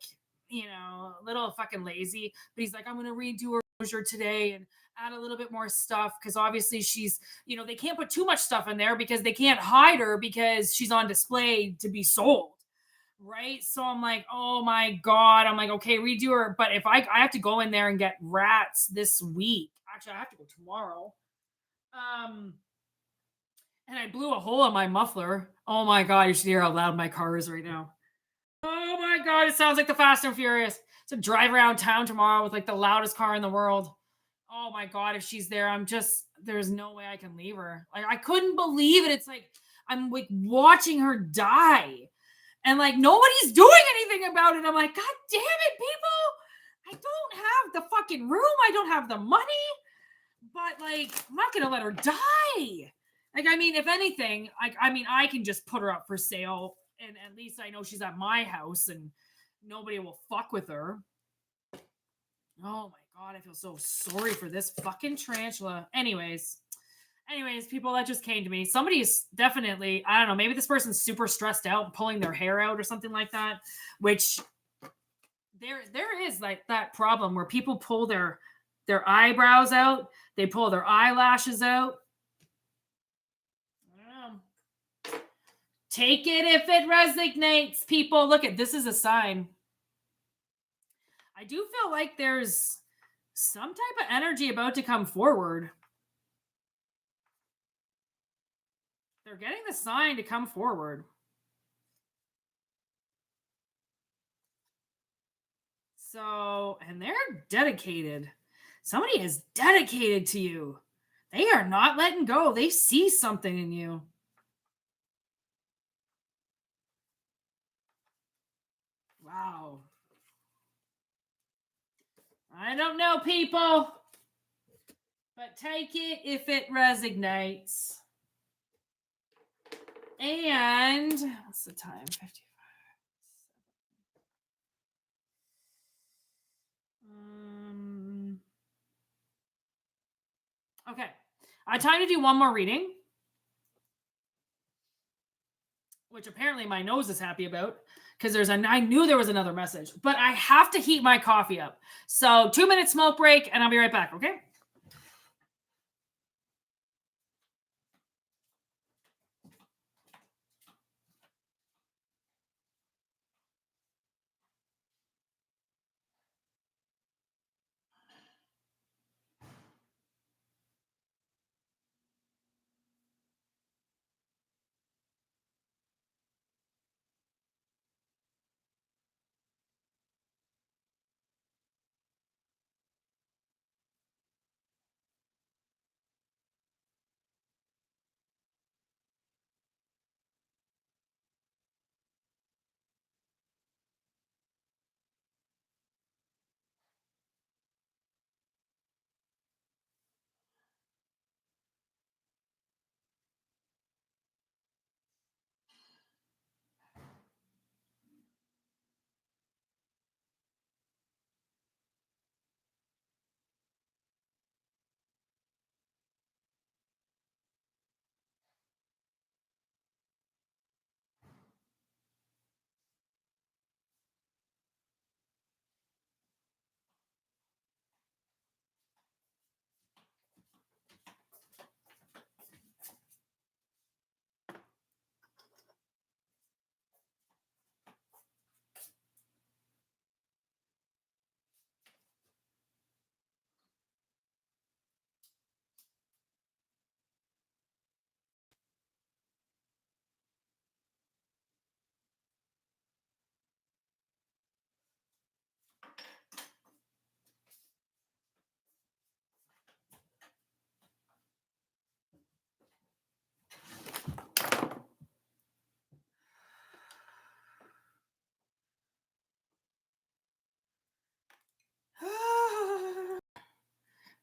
a little fucking lazy, but he's like, I'm gonna redo her enclosure today and add a little bit more stuff, because obviously she's, they can't put too much stuff in there because they can't hide her because she's on display to be sold. Right. So I'm like, oh my God. I'm like, okay, redo her. But if I have to go in there and get rats this week. Actually, I have to go tomorrow. Um, and I blew a hole in my muffler. Oh my God. You should hear how loud my car is right now. Oh my God. It sounds like the Fast and Furious. To drive around town tomorrow with like the loudest car in the world. Oh my God. If she's there, there's no way I can leave her. Like, I couldn't believe it. It's like, I'm like watching her die. And like nobody's doing anything about it. I'm like, God damn it, people. I don't have the fucking room. I don't have the money. But like, I'm not gonna let her die. Like, I mean, if anything, I can just put her up for sale, and at least I know she's at my house and nobody will fuck with her. Oh my God, I feel so sorry for this fucking tarantula. Anyways, people, that just came to me. Somebody's definitely, I don't know, maybe this person's super stressed out and pulling their hair out or something like that, which there is like that problem where people pull their eyebrows out, they pull their eyelashes out. Take it if it resonates, people. Look at this is a sign. I do feel like there's some type of energy about to come forward. They're getting the sign to come forward. So, and they're dedicated. Somebody is dedicated to you. They are not letting go. They see something in you. Wow. I don't know, people, but take it if it resonates. And what's the time? 55. Okay. I time to do one more reading, which apparently my nose is happy about because I knew there was another message, but I have to heat my coffee up. So 2-minute smoke break and I'll be right back. Okay.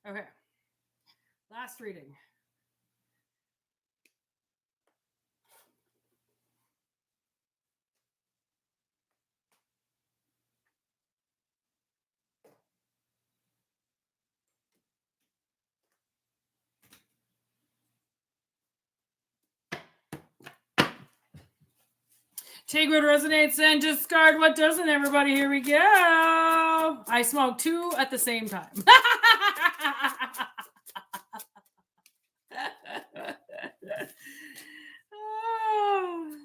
Okay. Last reading. Take what resonates and discard what doesn't, everybody. Here we go. I smoked 2 at the same time. Oh.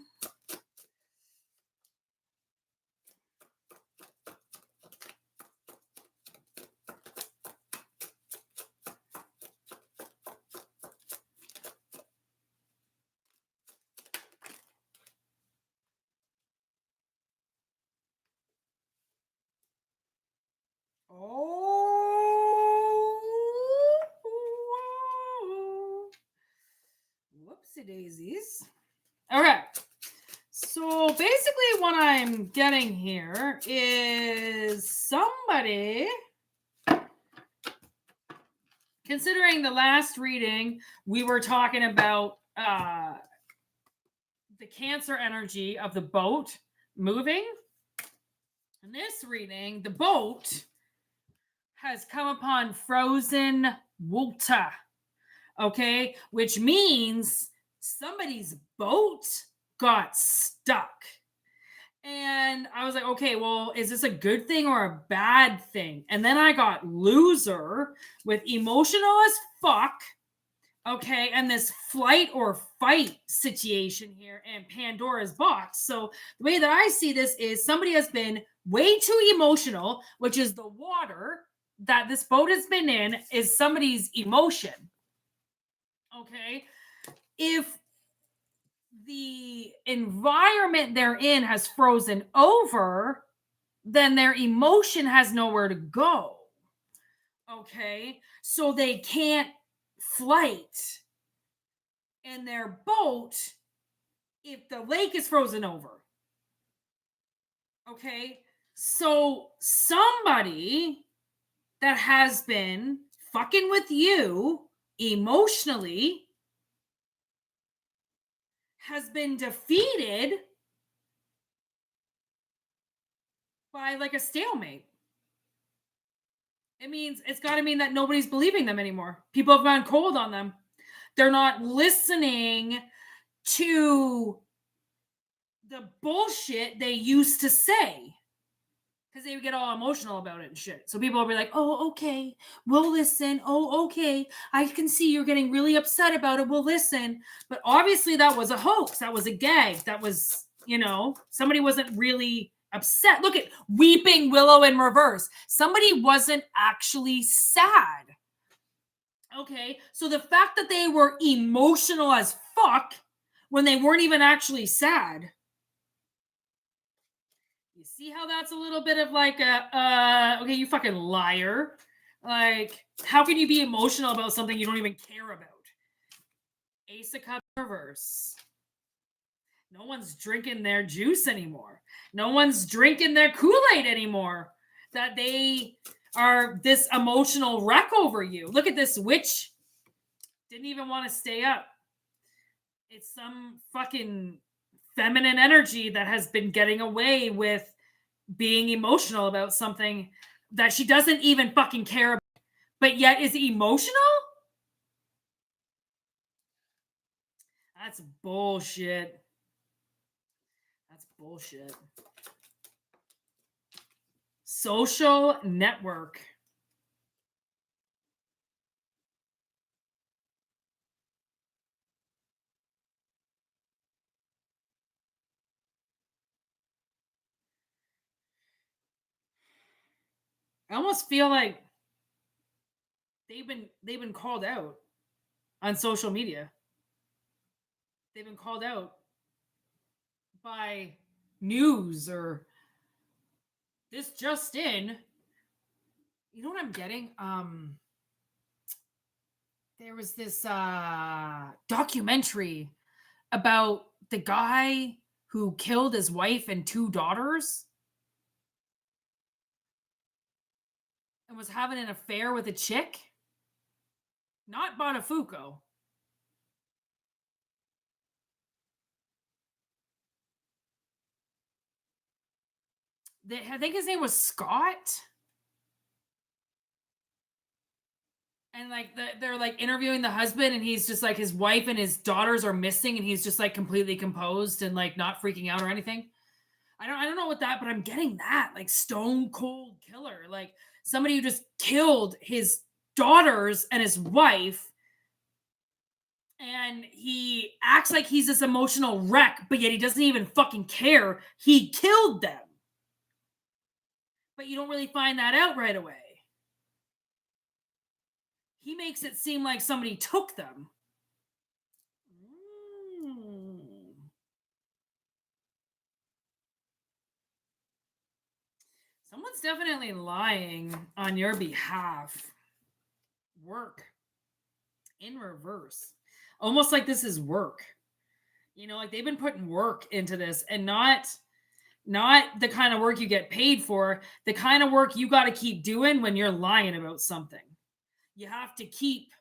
Oh. Whoopsie daisies. Okay. So basically what I'm getting here is somebody, considering the last reading, we were talking about the Cancer energy of the boat moving. In this reading, the boat has come upon frozen water, okay, which means somebody's boat got stuck. And I was like, okay, well, is this a good thing or a bad thing? And then I got loser with emotional as fuck, okay, and this flight or fight situation here and Pandora's box. So the way that I see this is somebody has been way too emotional, which is the water that this boat has been in is somebody's emotion. Okay. If the environment they're in has frozen over, then their emotion has nowhere to go. Okay. So they can't flight in their boat if the lake is frozen over. Okay. So somebody that has been fucking with you emotionally has been defeated by like a stalemate. it's got to mean that nobody's believing them anymore. People have gone cold on them. They're not listening to the bullshit they used to say, because they would get all emotional about it and shit. So people will be like, oh, okay, we'll listen. Oh, okay, I can see you're getting really upset about it. We'll listen. But obviously that was a hoax. That was a gag. That was, somebody wasn't really upset. Look at Weeping Willow in reverse. Somebody wasn't actually sad. Okay, so the fact that they were emotional as fuck when they weren't even actually sad. You see how that's a little bit of like okay, you fucking liar. Like, how can you be emotional about something you don't even care about? Ace of Cups reverse. No one's drinking their juice anymore. No one's drinking their Kool-Aid anymore. That they are this emotional wreck over you. Look at this witch. Didn't even want to stay up. It's some fucking feminine energy that has been getting away with being emotional about something that she doesn't even fucking care about, but yet is emotional? That's bullshit. That's bullshit. Social network. I almost feel like they've been called out on social media. They've been called out by news or this just in. You know what I'm getting? There was this documentary about the guy who killed his wife and 2 daughters and was having an affair with a chick. Not Botafuco. I think his name was Scott. And like they're like interviewing the husband, and he's just like, his wife and his daughters are missing, and he's just like completely composed and like not freaking out or anything. I don't know what that, but I'm getting that like stone cold killer, like somebody who just killed his daughters and his wife, and he acts like he's this emotional wreck, but yet he doesn't even fucking care. He killed them. But you don't really find that out right away. He makes it seem like somebody took them. Someone's definitely lying on your behalf. Work in reverse. Almost like this is work. Like they've been putting work into this, and not the kind of work you get paid for, the kind of work you got to keep doing when you're lying about something. You have to keep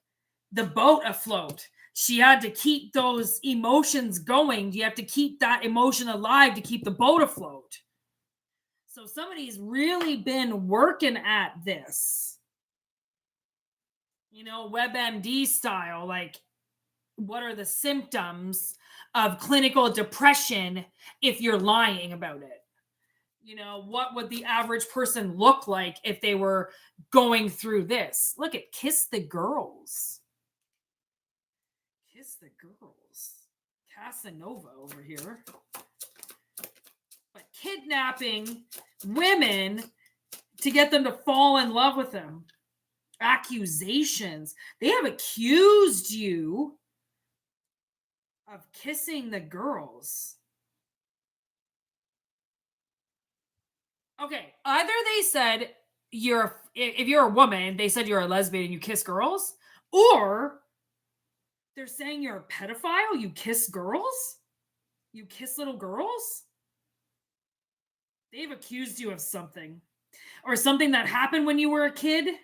the boat afloat. She had to keep those emotions going. You have to keep that emotion alive to keep the boat afloat. So somebody's really been working at this, WebMD style. Like, what are the symptoms of clinical depression if you're lying about it? What would the average person look like if they were going through this? Look at Kiss the Girls. Kiss the Girls. Casanova over here. But kidnapping women to get them to fall in love with them. Accusations. They have accused you of kissing the girls. Okay, either they said if you're a woman, they said you're a lesbian and you kiss girls, or they're saying you're a pedophile, you kiss girls? You kiss little girls? They've accused you of something. Or something that happened when you were a kid.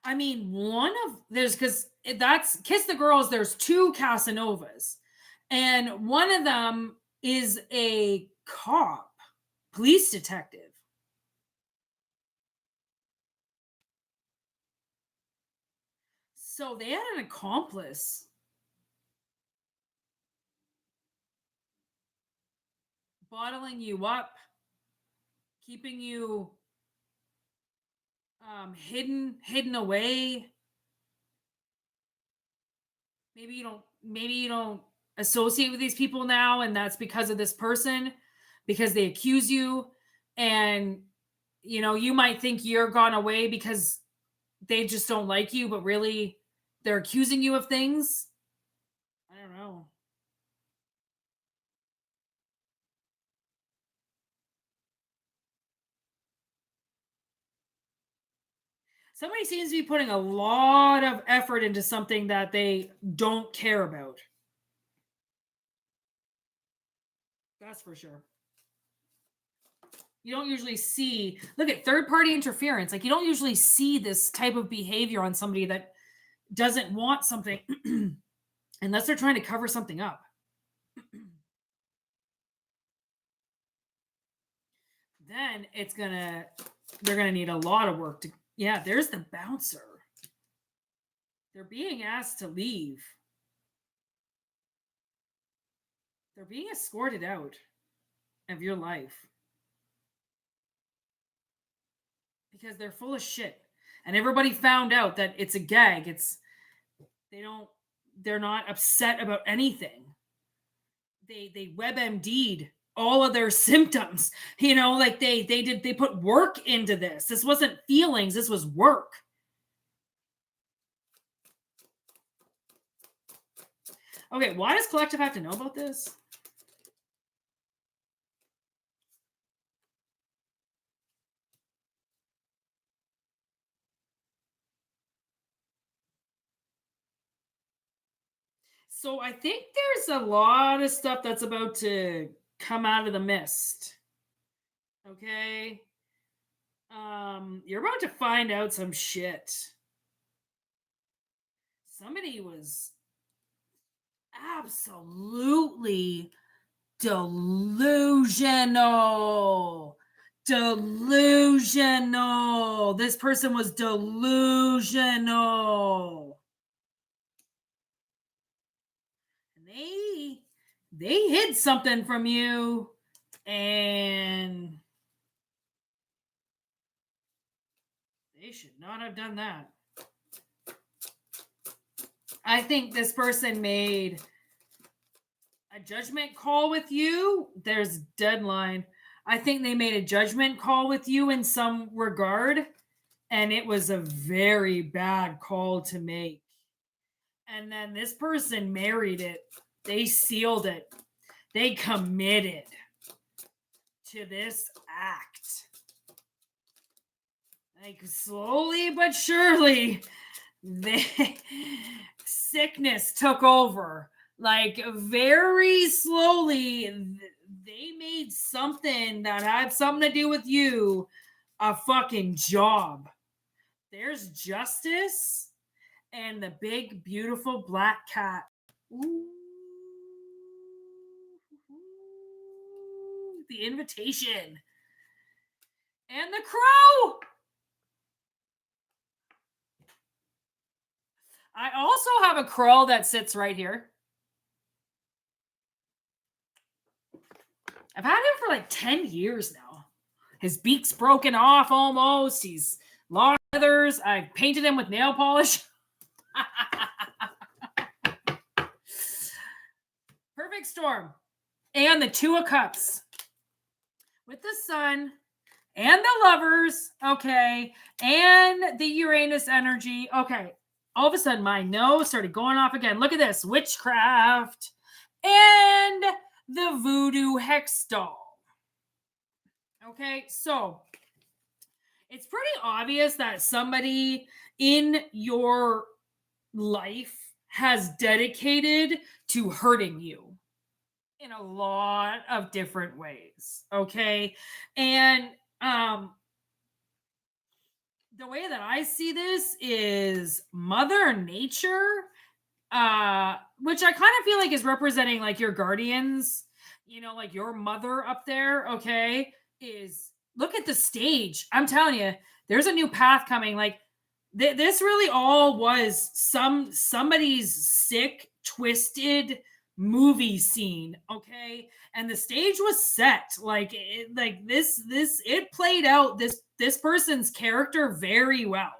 I mean, because that's Kiss the Girls. There's two Casanovas, and one of them is a cop, police detective. So they had an accomplice bottling you up, keeping you hidden away. Maybe you don't associate with these people now, and that's because of this person, because they accuse you, and you might think you're gone away because they just don't like you, but really they're accusing you of things. I don't know. Somebody seems to be putting a lot of effort into something that they don't care about. That's for sure. You don't usually see, look at third party interference. Like, you don't usually see this type of behavior on somebody that doesn't want something unless they're trying to cover something up. Then they're gonna need a lot of work to. Yeah, there's the bouncer. They're being asked to leave. They're being escorted out of your life because they're full of shit, and everybody found out that it's a gag. They're not upset about anything. They WebMD'd all of their symptoms. Like they put work into this. This wasn't feelings, this was work. Okay, why does Collective have to know about this? So I think there's a lot of stuff that's about to come out of the mist. Okay. You're about to find out some shit. Somebody was absolutely delusional. Delusional. This person was delusional. And they hid something from you, and they should not have done that. I think this person made a judgment call with you. There's deadline. I think they made a judgment call with you in some regard, and it was a very bad call to make. And then this person married it. They sealed it. They committed to this act. Like, slowly but surely, sickness took over. Like, very slowly, they made something that had something to do with you a fucking job. There's justice and the big, beautiful black cat. Ooh. The invitation. And the crow. I also have a crow that sits right here. I've had him for like 10 years now. His beak's broken off almost. He's lost feathers. I painted him with nail polish. Perfect storm. And the Two of Cups. With the sun and the lovers. Okay. And the Uranus energy. Okay. All of a sudden, my nose started going off again. Look at this. Witchcraft. And the voodoo hex doll. Okay, so it's pretty obvious that somebody in your life has dedicated to hurting you in a lot of different ways. Okay, and the way that I see this is Mother Nature, which I kind of feel like is representing like your guardians, like your mother up there, okay, is look at the stage. I'm telling you, there's a new path coming. Like this really all was somebody's sick, twisted movie scene, okay? And the stage was set like this it played out this person's character very well,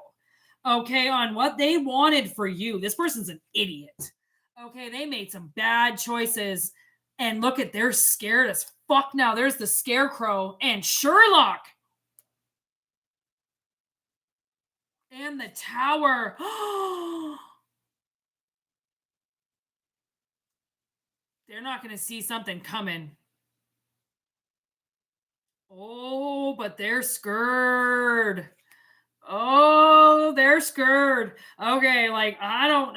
okay, on what they wanted for you. This person's an idiot, okay? They made some bad choices, and look at, they're scared as fuck now. There's the Scarecrow and Sherlock and the Tower. They're not going to see something coming. Oh, but they're scared. Oh, they're scared. Okay, like I don't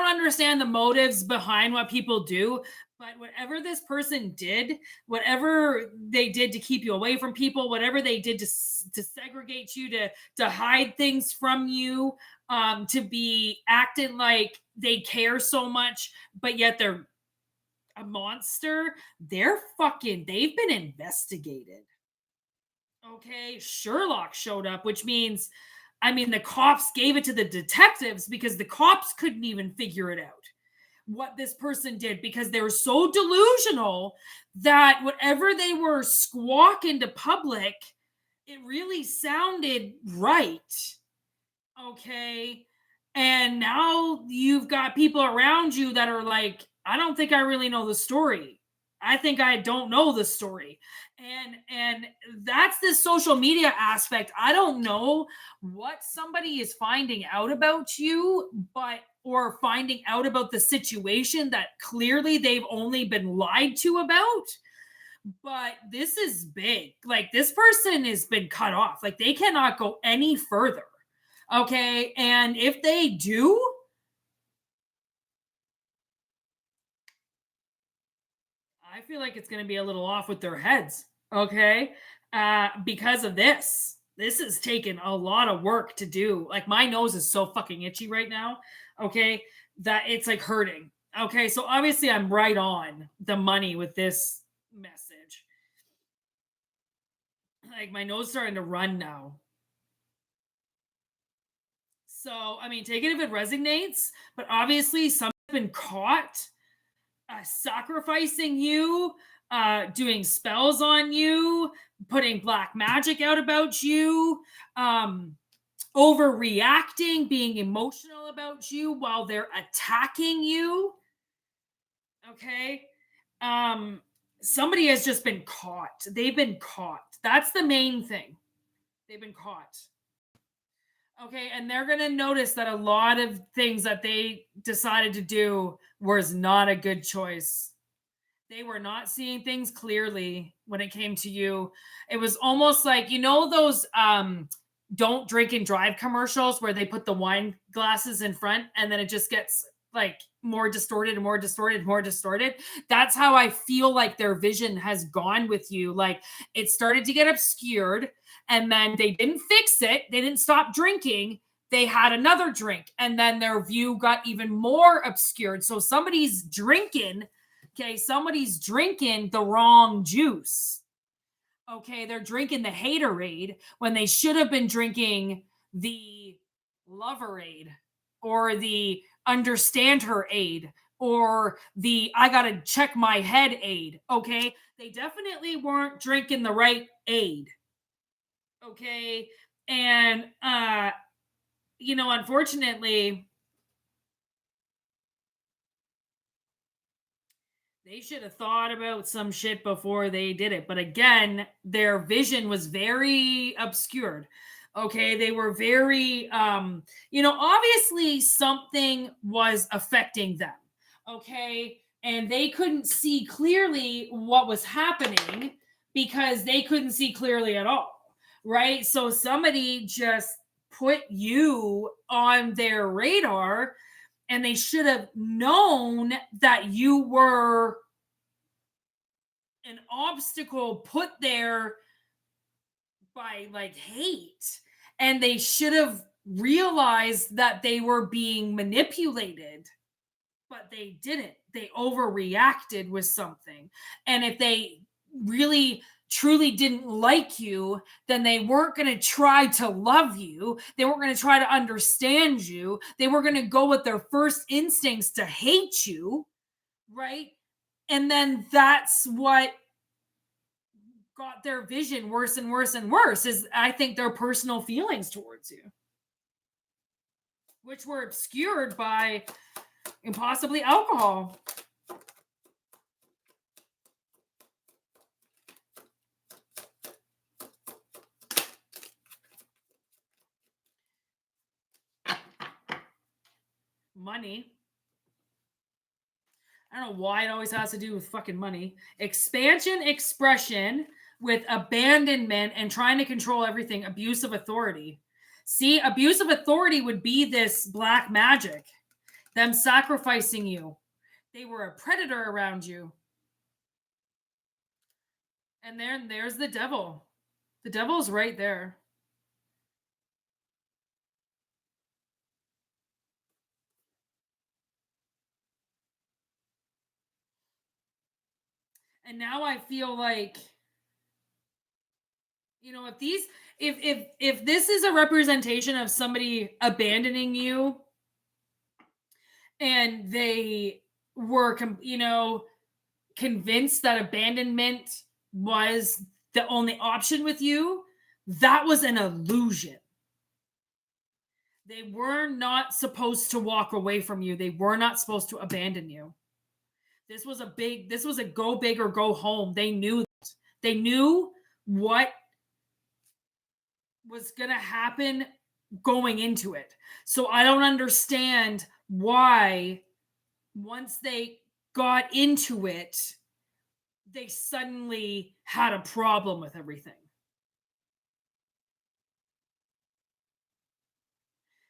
understand the motives behind what people do, but whatever this person did, whatever they did to keep you away from people, whatever they did to segregate you, to hide things from you, to be acting like they care so much, but yet they're a monster, they've been investigated. Okay, Sherlock showed up, which means, I mean, the cops gave it to the detectives because the cops couldn't even figure it out what this person did, because they were so delusional that whatever they were squawking to public, it really sounded right. Okay. And now you've got people around you that are like, I don't think I really know the story. I think I don't know the story. And that's the social media aspect. I don't know what somebody is finding out about you, or finding out about the situation that clearly they've only been lied to about. But this is big. Like this person has been cut off. Like they cannot go any further. Okay. And if they do, I feel like it's going to be a little off with their heads. Okay. Because of this. This has taken a lot of work to do. Like my nose is so fucking itchy right now. Okay. That it's like hurting. Okay. So obviously I'm right on the money with this message. Like my nose starting to run now. So, I mean, take it if it resonates, but obviously some have been caught sacrificing you, doing spells on you, putting black magic out about you, overreacting, being emotional about you while they're attacking you. Okay. Somebody has just been caught. They've been caught. That's the main thing. They've been caught. Okay, and they're going to notice that a lot of things that they decided to do was not a good choice. They were not seeing things clearly when it came to you. It was almost like, those don't drink and drive commercials where they put the wine glasses in front and then it just gets like more distorted and more distorted and more distorted. That's how I feel like their vision has gone with you. Like it started to get obscured and then they didn't fix it. They didn't stop drinking. They had another drink and then their view got even more obscured. So somebody's drinking the wrong juice. Okay, they're drinking the haterade when they should have been drinking the loverade or the understand her aid or the I gotta check my head aid. Okay, they definitely weren't drinking the right aid. Okay, and unfortunately, they should have thought about some shit before they did it. But again, their vision was very obscured. Okay. They were very, obviously something was affecting them. Okay. And they couldn't see clearly what was happening because they couldn't see clearly at all. Right. So somebody just put you on their radar and they should have known that you were an obstacle put there by like hate and they should have realized that they were being manipulated, but they didn't. They overreacted with something. And if they really truly didn't like you, then they weren't going to try to love you. They weren't going to try to understand you. They were going to go with their first instincts to hate you, right? And then that's what got their vision worse and worse and worse, is I think their personal feelings towards you, which were obscured by possibly alcohol. Money. I don't know why it always has to do with fucking money. Expansion, expression with abandonment and trying to control everything. Abuse of authority. See, abuse of authority would be this black magic. Them sacrificing you. They were a predator around you. And then there's the devil. The devil's right there. And now I feel like, you know, if this is a representation of somebody abandoning you and they were, you know, convinced that abandonment was the only option with you, that was an illusion. They were not supposed to walk away from you. They were not supposed to abandon you. This was a go big or go home. They knew that. They knew what was going to happen going into it. So I don't understand why once they got into it, they suddenly had a problem with everything.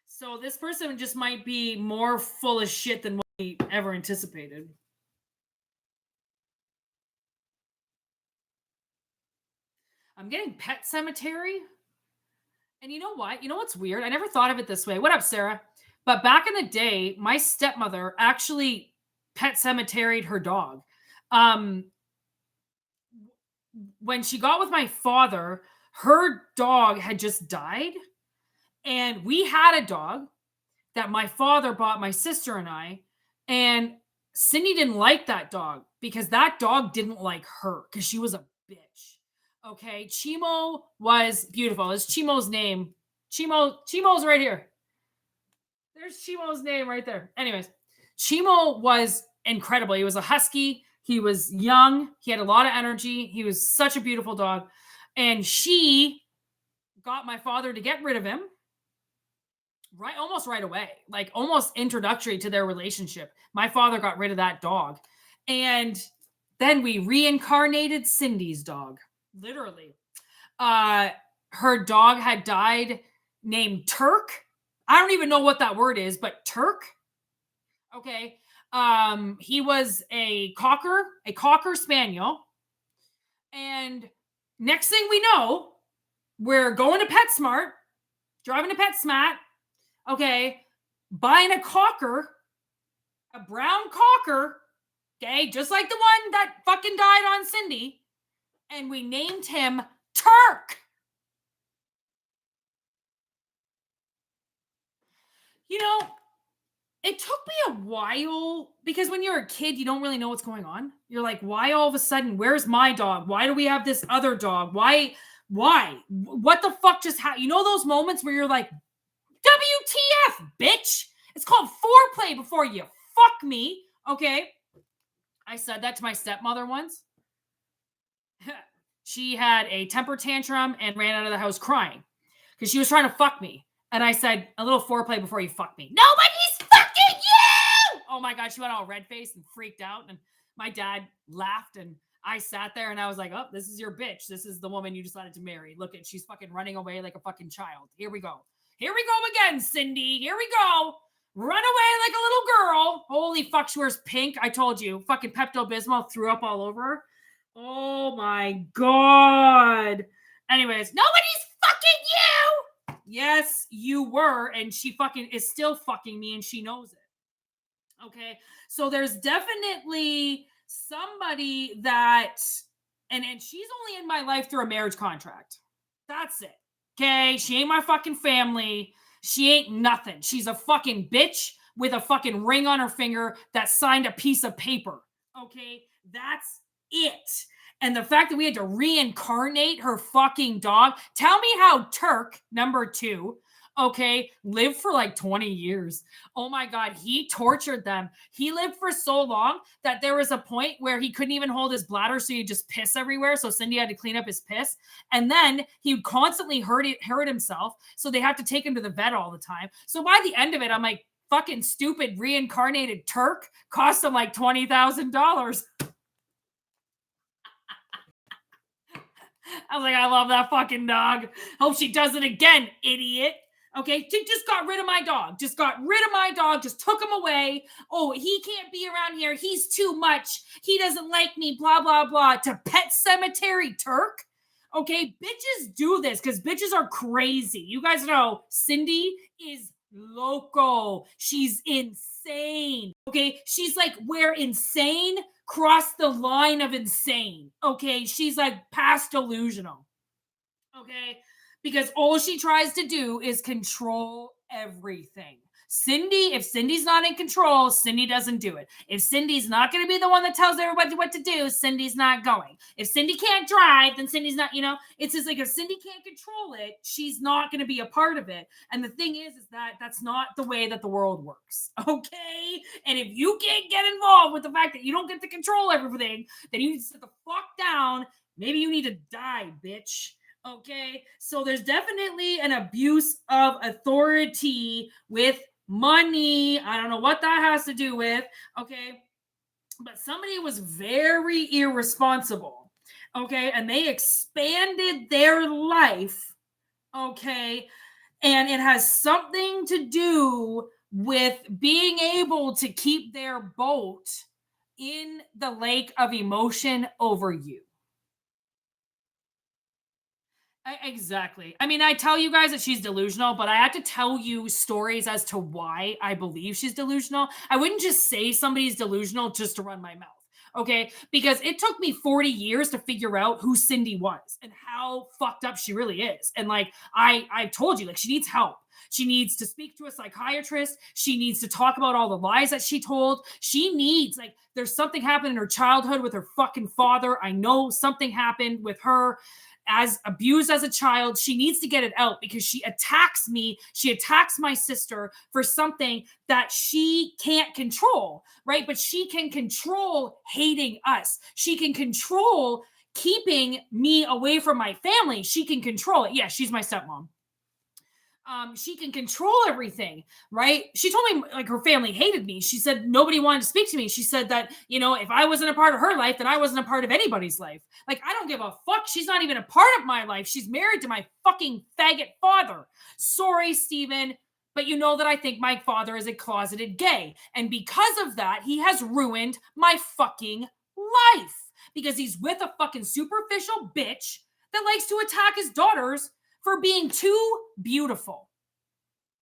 So this person just might be more full of shit than what we ever anticipated. I'm getting Pet Cemetery. And you know what? You know what's weird? I never thought of it this way. What up, Sarah? But back in the day, my stepmother actually pet cemeteried her dog. When she got with my father, her dog had just died. And we had a dog that my father bought my sister and I. And Cindy didn't like that dog because that dog didn't like her because she was a bitch. Okay, Chimo was beautiful. It's Chimo's name. Chimo's right here. There's Chimo's name right there. Anyways, Chimo was incredible. He was a husky. He was young. He had a lot of energy. He was such a beautiful dog. And she got my father to get rid of him almost right away, like almost introductory to their relationship. My father got rid of that dog. And then we reincarnated Cindy's dog. Literally. Her dog had died named Turk. I don't even know what that word is, but Turk. Okay. He was a cocker spaniel. And next thing we know, we're going to PetSmart, driving to PetSmart. Okay. Buying a cocker, a brown cocker. Okay. Just like the one that fucking died on Cindy. And we named him Turk. You know, it took me a while because when you're a kid, you don't really know what's going on. You're like, why all of a sudden? Where's my dog? Why do we have this other dog? Why? What the fuck just happened? You know those moments where you're like, WTF, bitch? It's called foreplay before you fuck me. Okay. I said that to my stepmother once. She had a temper tantrum and ran out of the house crying because she was trying to fuck me. And I said, a little foreplay before you fuck me. Nobody's fucking you! Oh my God, she went all red-faced and freaked out. And my dad laughed and I sat there and I was like, oh, this is your bitch. This is the woman you decided to marry. Look at, she's fucking running away like a fucking child. Here we go. Here we go again, Cindy. Here we go. Run away like a little girl. Holy fuck, she wears pink. I told you. Fucking Pepto-Bismol threw up all over her. Oh my God. Anyways, nobody's fucking you. Yes, you were. And she fucking is still fucking me and she knows it. Okay. So there's definitely somebody that, and she's only in my life through a marriage contract. That's it. Okay. She ain't my fucking family. She ain't nothing. She's a fucking bitch with a fucking ring on her finger that signed a piece of paper. Okay. That's it. And the fact that we had to reincarnate her fucking dog. Tell me how Turk, number 2, okay, lived for like 20 years. Oh my God, he tortured them. He lived for so long that there was a point where he couldn't even hold his bladder, so he'd just piss everywhere. So Cindy had to clean up his piss. And then he would constantly hurt himself. So they had to take him to the vet all the time. So by the end of it, I'm like, fucking stupid reincarnated Turk cost him like $20,000. I was like, I love that fucking dog. Hope she does it again, idiot. Okay, just got rid of my dog. Just got rid of my dog. Just took him away. Oh, he can't be around here. He's too much. He doesn't like me, blah, blah, blah. To Pet Cemetery Turk. Okay, bitches do this because bitches are crazy. You guys know Cindy is loco. She's insane. Okay, she's like where insane cross the line of insane. Okay, she's like past delusional. Okay, because all she tries to do is control everything. Cindy, if Cindy's not in control, Cindy doesn't do it. If Cindy's not going to be the one that tells everybody what to do, Cindy's not going. If Cindy can't drive, then Cindy's not, it's just like if Cindy can't control it, she's not going to be a part of it. And the thing is that that's not the way that the world works. Okay. And if you can't get involved with the fact that you don't get to control everything, then you need to sit the fuck down. Maybe you need to die, bitch. Okay. So there's definitely an abuse of authority with money. I don't know what that has to do with. Okay. But somebody was very irresponsible. Okay. And they expanded their life. Okay. And it has something to do with being able to keep their boat in the lake of emotion over you. Exactly. I mean, I tell you guys that she's delusional, but I have to tell you stories as to why I believe she's delusional. I wouldn't just say somebody's delusional just to run my mouth. Okay. Because it took me 40 years to figure out who Cindy was and how fucked up she really is. And like, I told you, like, she needs help. She needs to speak to a psychiatrist. She needs to talk about all the lies that she told. She needs, like, there's something happened in her childhood with her fucking father. I know something happened with her as abused as a child. She needs to get it out because she attacks me. She attacks my sister for something that she can't control, right? But she can control hating us. She can control keeping me away from my family. She can control it. Yeah, she's my stepmom. She can control everything, right? She told me like her family hated me. She said nobody wanted to speak to me. She said that, if I wasn't a part of her life, then I wasn't a part of anybody's life. Like, I don't give a fuck. She's not even a part of my life. She's married to my fucking faggot father. Sorry, Steven, but you know that I think my father is a closeted gay. And because of that, he has ruined my fucking life because he's with a fucking superficial bitch that likes to attack his daughters for being too beautiful.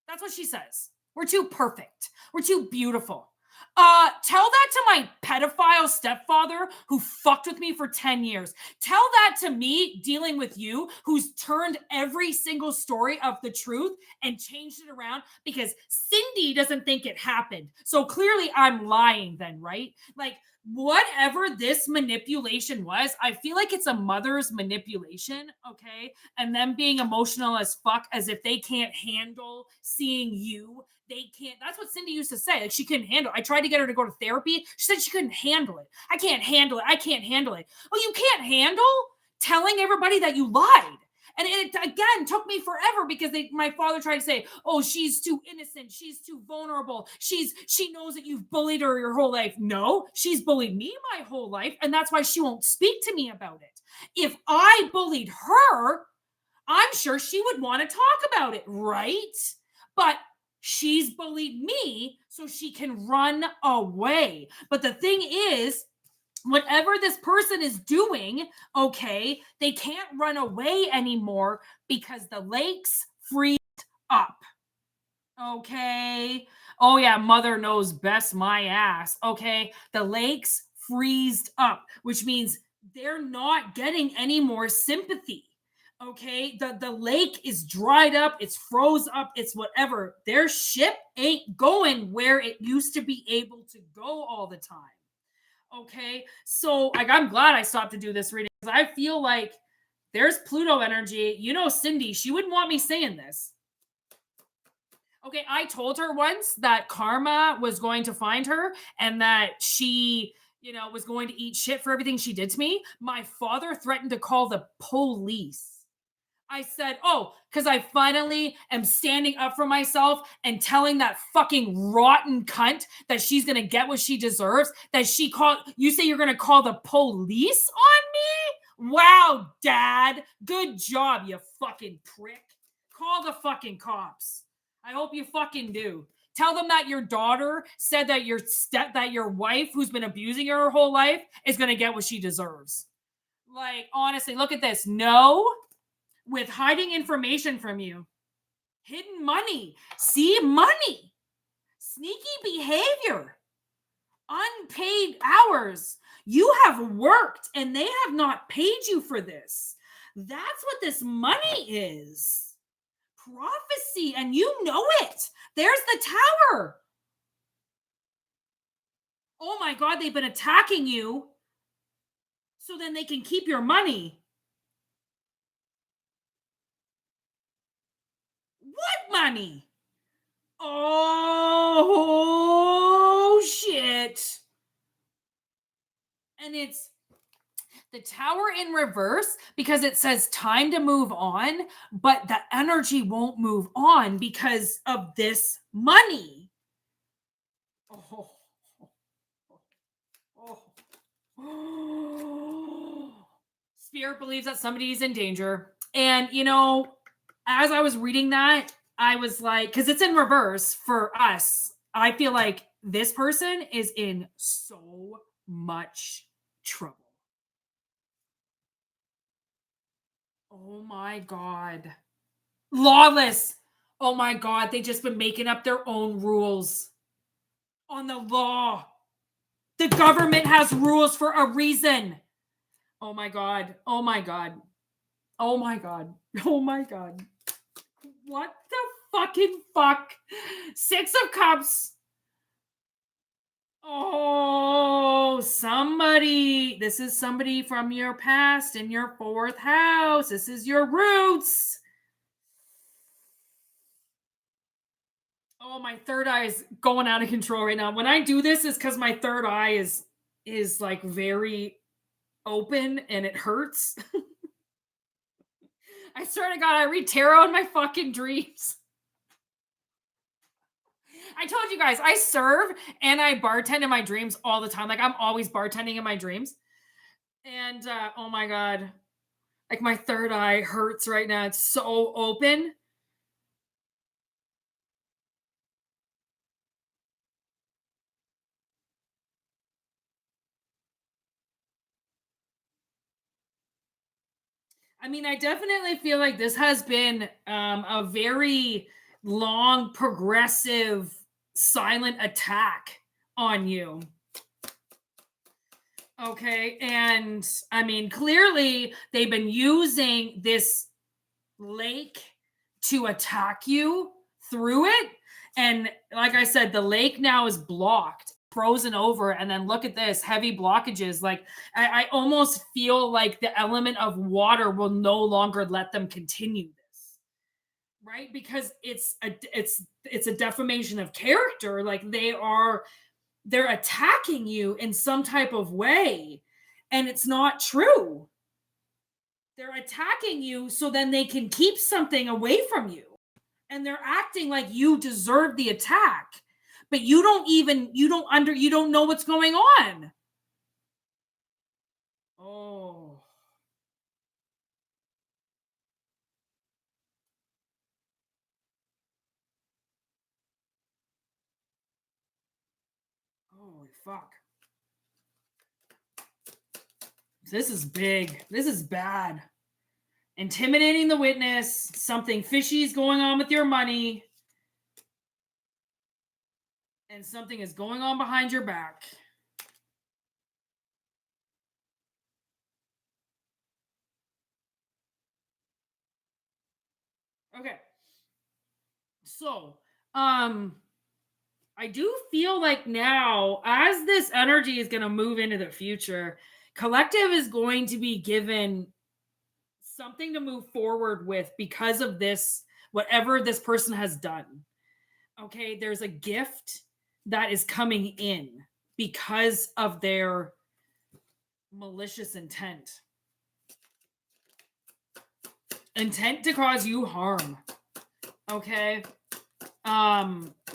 That's what she says. We're too perfect. We're too beautiful. Tell that to my pedophile stepfather who fucked with me for 10 years. Tell that to me dealing with you, who's turned every single story of the truth and changed it around because Cindy doesn't think it happened. So clearly I'm lying then, right? Like, whatever this manipulation was, I feel like it's a mother's manipulation, okay? And them being emotional as fuck as if they can't handle seeing you. They can't. That's what Cindy used to say. Like, she couldn't handle it. I tried to get her to go to therapy. She said she couldn't handle it. I can't handle it. I can't handle it. Oh, you can't handle telling everybody that you lied. And it, again, took me forever because my father tried to say, oh, she's too innocent. She's too vulnerable. She knows that you've bullied her your whole life. No, she's bullied me my whole life. And that's why she won't speak to me about it. If I bullied her, I'm sure she would want to talk about it, right? But she's bullied me so she can run away. But the thing is, whatever this person is doing, okay, they can't run away anymore because the lakes freeze up. Okay. Oh, yeah. Mother knows best my ass. Okay. The lakes freezed up, which means they're not getting any more sympathy. Okay. The lake is dried up. It's froze up. It's whatever. Their ship ain't going where it used to be able to go all the time. Okay. So, like, I'm glad I stopped to do this reading because I feel like there's Pluto energy. You know, Cindy, she wouldn't want me saying this. Okay, I told her once that karma was going to find her and that she, was going to eat shit for everything she did to me. My father threatened to call the police. I said, "Oh, because I finally am standing up for myself and telling that fucking rotten cunt that she's gonna get what she deserves. That she called, you say you're gonna call the police on me? Wow, Dad. Good job, you fucking prick. Call the fucking cops. I hope you fucking do. Tell them that your daughter said that your wife, who's been abusing her whole life, is gonna get what she deserves. Like, honestly, look at this. No, with hiding information from you. Hidden money. See, money. Sneaky behavior. Unpaid hours. You have worked and they have not paid you for this. That's what this money is. Prophecy, and you know it. There's the tower. Oh my God, they've been attacking you so then they can keep your money. What money? Oh, shit. And it's the tower in reverse because it says time to move on, but the energy won't move on because of this money. Oh, oh, oh. Spirit believes that somebody is in danger. And, as I was reading that, I was like, because it's in reverse for us. I feel like this person is in so much trouble. Oh my God. Lawless. Oh my God. They just been making up their own rules on the law. The government has rules for a reason. Oh my God. Oh my God. Oh my God. Oh my God. What the fucking fuck? 6 of Cups. Oh, somebody. This is somebody from your past in your 4th house. This is your roots. Oh, my third eye is going out of control right now. When I do this, is because my third eye is like very open and it hurts. I swear to God, I read tarot in my fucking dreams. I told you guys, I serve and I bartend in my dreams all the time. Like, I'm always bartending in my dreams. And oh my God, like my third eye hurts right now. It's so open. I mean, I definitely feel like this has been a very long, progressive, silent attack on you. Okay. And I mean, clearly they've been using this lake to attack you through it. And like I said, the lake now is blocked, frozen over. And then look at this, heavy blockages. Like I almost feel like the element of water will no longer let them continue this. Right? Because it's a defamation of character. Like they're attacking you in some type of way. And it's not true. They're attacking you so then they can keep something away from you. And they're acting like you deserve the attack. But you don't know what's going on. Oh. Holy fuck. This is big. This is bad. intimidating the witness, something fishy is going on with your money, and something is going on behind your back. Okay. So, I do feel like now, as this energy is going to move into the future, collective is going to be given something to move forward with because of this, whatever this person has done. Okay, there's a gift that is coming in because of their malicious intent to cause you harm. Okay,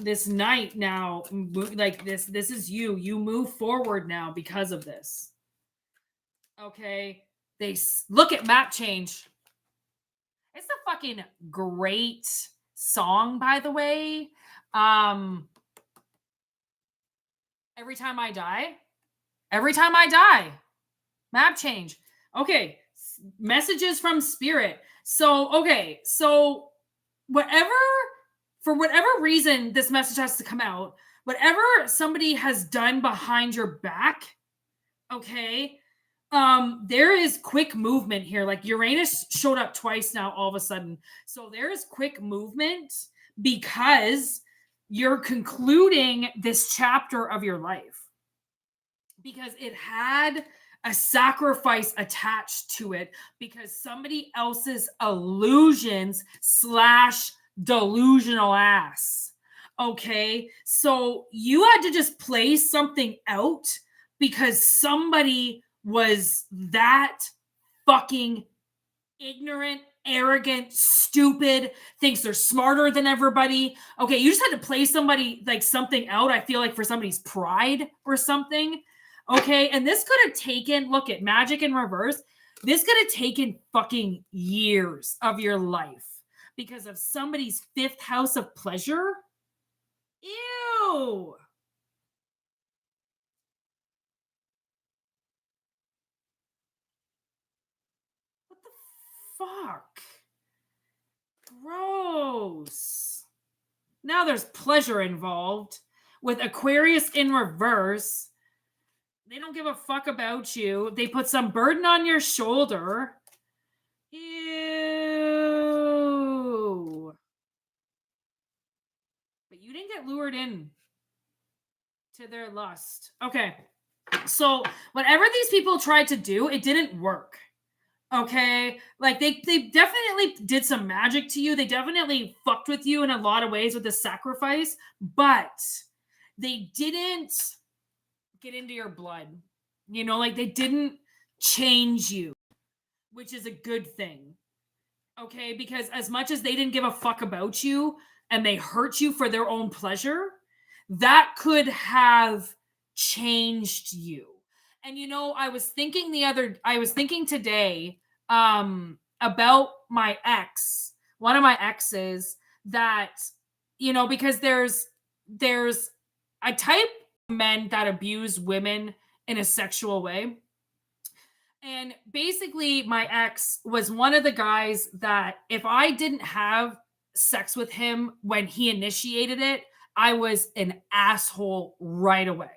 this night now, like this is you move forward now because of this. Okay, they look at map change. It's a fucking great song, by the way. Every time I die, map change. Okay, messages from spirit. So, okay, so for whatever reason this message has to come out, whatever somebody has done behind your back, okay, there is quick movement here. Like Uranus showed up twice now all of a sudden. So there is quick movement because you're concluding this chapter of your life. Because it had a sacrifice attached to it because somebody else's illusions / delusional ass. Okay. So you had to just play something out because somebody was that fucking ignorant, arrogant, stupid, thinks they're smarter than everybody. Okay. You just had to play somebody like something out. I feel like for somebody's pride or something. Okay, and this could have taken, look at magic in reverse. This could have taken fucking years of your life because of somebody's 5th house of pleasure. Ew. What the fuck? Gross. Now there's pleasure involved with Aquarius in reverse. They don't give a fuck about you. They put some burden on your shoulder. Ew. But you didn't get lured in to their lust. Okay. So whatever these people tried to do, it didn't work. Okay. Like they definitely did some magic to you. They definitely fucked with you in a lot of ways with the sacrifice, but they didn't get into your blood. You know, like they didn't change you, which is a good thing. Okay, because as much as they didn't give a fuck about you and they hurt you for their own pleasure, that could have changed you. And you know, I was thinking today about my ex, one of my exes that, you know, because there's a type of men that abuse women in a sexual way. And basically, my ex was one of the guys that if I didn't have sex with him when he initiated it, I was an asshole right away.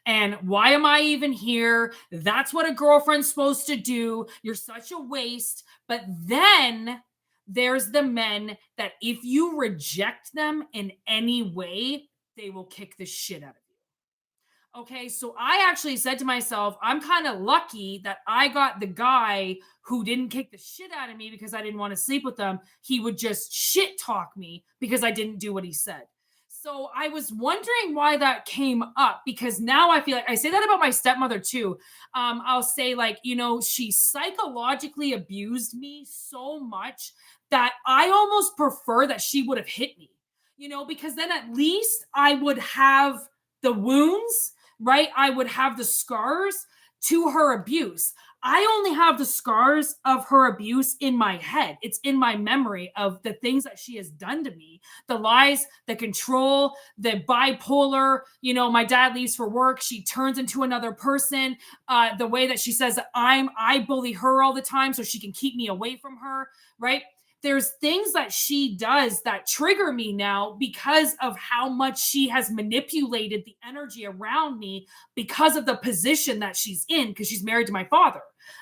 And why am I even here? That's what a girlfriend's supposed to do. You're such a waste. But then there's the men that if you reject them in any way, they will kick the shit out of you. Okay, so I actually said to myself, I'm kind of lucky that I got the guy who didn't kick the shit out of me because I didn't want to sleep with him. He would just shit talk me because I didn't do what he said. So I was wondering why that came up because now I feel like I say that about my stepmother too. I'll say like, you know, she psychologically abused me so much that I almost prefer that she would have hit me, you know, because then at least I would have the wounds, right? I would have the scars to her abuse. I only have the scars of her abuse in my head. It's in my memory of the things that she has done to me, the lies, the control, the bipolar. My dad leaves for work. She turns into another person. The way that she says that I bully her all the time so she can keep me away from her, right? There's things that she does that trigger me now because of how much she has manipulated the energy around me because of the position that she's in, because she's married to my father.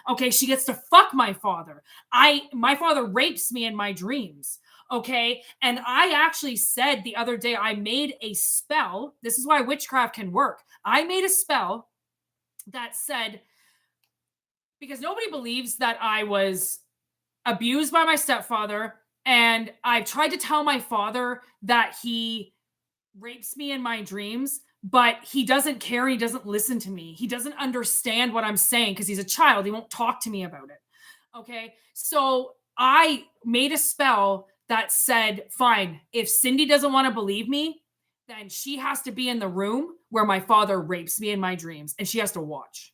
Okay, she gets to fuck my father. My father rapes me in my dreams. Okay, and I actually said the other day, I made a spell. This is why witchcraft can work. I made a spell that said, because nobody believes that I was abused by my stepfather, and I tried to tell my father that he rapes me in my dreams, but he doesn't care. He doesn't listen to me. He doesn't understand what I'm saying because he's a child. He won't talk to me about it. Okay. So I made a spell that said, fine, if Cindy doesn't want to believe me, then she has to be in the room where my father rapes me in my dreams, and she has to watch.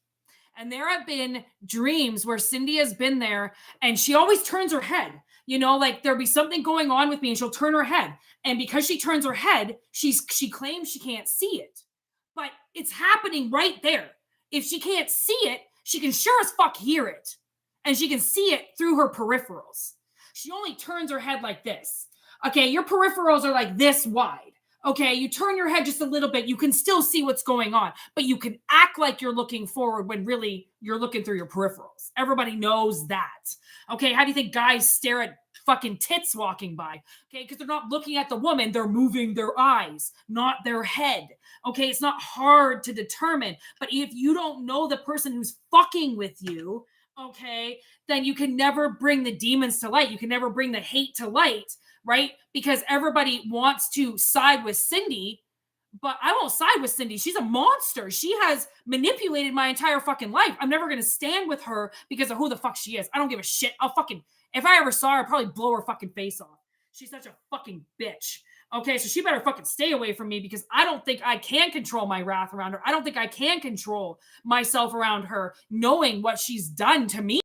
And there have been dreams where Cindy has been there and she always turns her head. Like there'll be something going on with me and she'll turn her head. And because she turns her head, she claims she can't see it. But it's happening right there. If she can't see it, she can sure as fuck hear it. And she can see it through her peripherals. She only turns her head like this. Okay, your peripherals are like this wide. Okay, you turn your head just a little bit, you can still see what's going on, but you can act like you're looking forward when really you're looking through your peripherals. Everybody knows that. Okay, how do you think guys stare at fucking tits walking by? Okay, because they're not looking at the woman, they're moving their eyes, not their head. Okay, it's not hard to determine, but if you don't know the person who's fucking with you, okay, then you can never bring the demons to light. You can never bring the hate to light, right? Because everybody wants to side with Cindy, but I won't side with Cindy. She's a monster. She has manipulated my entire fucking life. I'm never going to stand with her because of who the fuck she is. I don't give a shit. If I ever saw her, I'd probably blow her fucking face off. She's such a fucking bitch. Okay, so she better fucking stay away from me because I don't think I can control my wrath around her. I don't think I can control myself around her, knowing what she's done to me.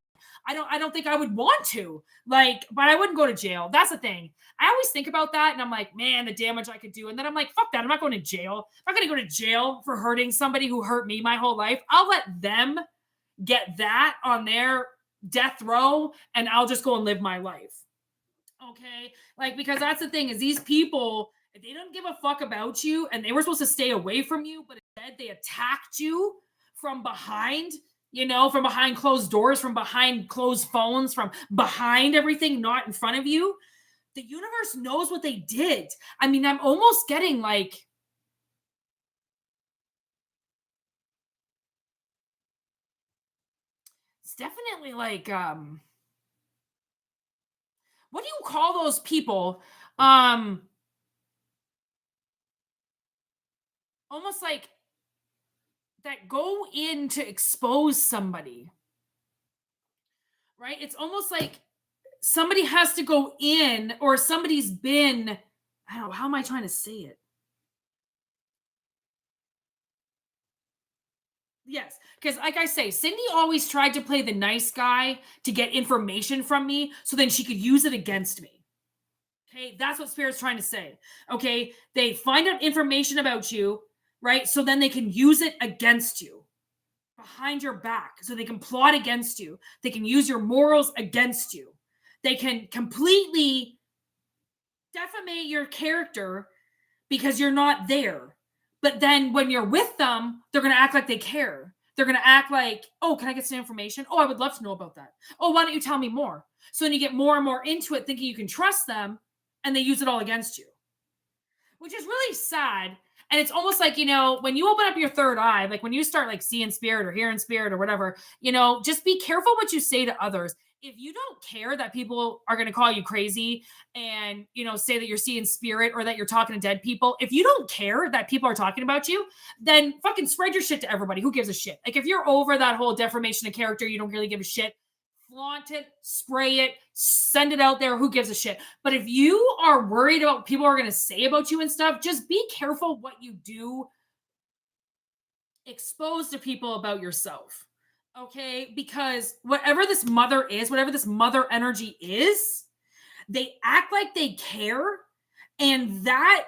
I don't think I would want to. But I wouldn't go to jail. That's the thing. I always think about that and I'm like, man, the damage I could do. And then I'm like, fuck that. I'm not going to jail. I'm not going to go to jail for hurting somebody who hurt me my whole life. I'll let them get that on their death row and I'll just go and live my life. Okay? Because that's the thing is these people, they don't give a fuck about you and they were supposed to stay away from you, but instead they attacked you from behind. From behind closed doors, from behind closed phones, from behind everything, not in front of you. The universe knows what they did. I mean, I'm almost getting it's definitely what do you call those people? Almost like that go in to expose somebody, right? It's almost like somebody has to go in or somebody's been, I don't know, how am I trying to say it? Yes, because like I say, Cindy always tried to play the nice guy to get information from me so then she could use it against me. Okay, that's what Spirit's trying to say. Okay, they find out information about you, right? So then they can use it against you behind your back. So they can plot against you. They can use your morals against you. They can completely defamate your character because you're not there. But then when you're with them, they're going to act like they care. They're going to act like, oh, can I get some information? Oh, I would love to know about that. Oh, why don't you tell me more? So then you get more and more into it, thinking you can trust them, and they use it all against you, which is really sad. And it's almost like, when you open up your third eye, like when you start seeing spirit or hearing spirit or whatever, just be careful what you say to others. If you don't care that people are going to call you crazy and, say that you're seeing spirit or that you're talking to dead people, if you don't care that people are talking about you, then fucking spread your shit to everybody. Who gives a shit? If you're over that whole defamation of character, you don't really give a shit. Flaunt it, spray it, send it out there. Who gives a shit? But if you are worried about what people are going to say about you and stuff, just be careful what you do expose to people about yourself. Okay, because whatever this mother energy is, they act like they care, and that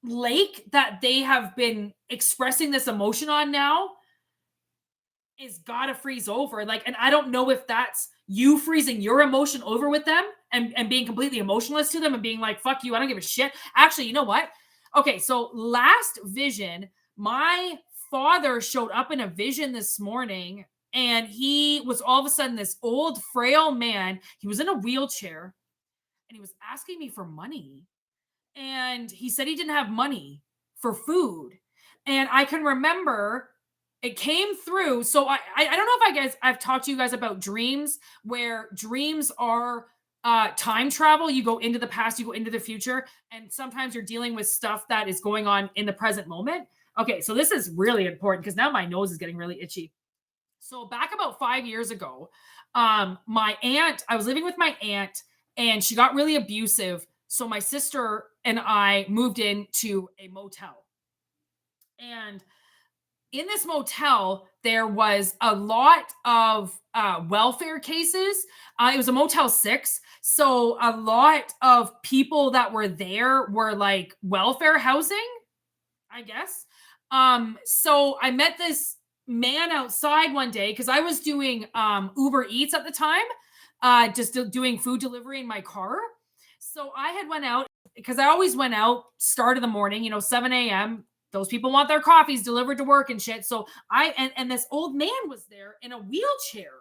lake that they have been expressing this emotion on now is gotta freeze over. Like, and I don't know if that's you freezing your emotion over with them and being completely emotionless to them and being like, fuck you, I don't give a shit. Actually, you know what? Okay, so last vision, my father showed up in a vision this morning, and he was all of a sudden this old, frail man. He was in a wheelchair and he was asking me for money. And he said he didn't have money for food. And I can remember it came through. So I don't know if I've talked to you guys about dreams, where dreams are time travel. You go into the past, you go into the future, and sometimes you're dealing with stuff that is going on in the present moment. Okay, so this is really important because now my nose is getting really itchy. So back about 5 years ago, my aunt, I was living with my aunt, and she got really abusive. So my sister and I moved into a motel. And in this motel, there was a lot of welfare cases. It was a Motel 6. So a lot of people that were there were like welfare housing, I guess. So I met this man outside one day because I was doing Uber Eats at the time, doing food delivery in my car. So I had went out because I always went out start of the morning, 7 a.m. Those people want their coffees delivered to work and shit. So and this old man was there in a wheelchair.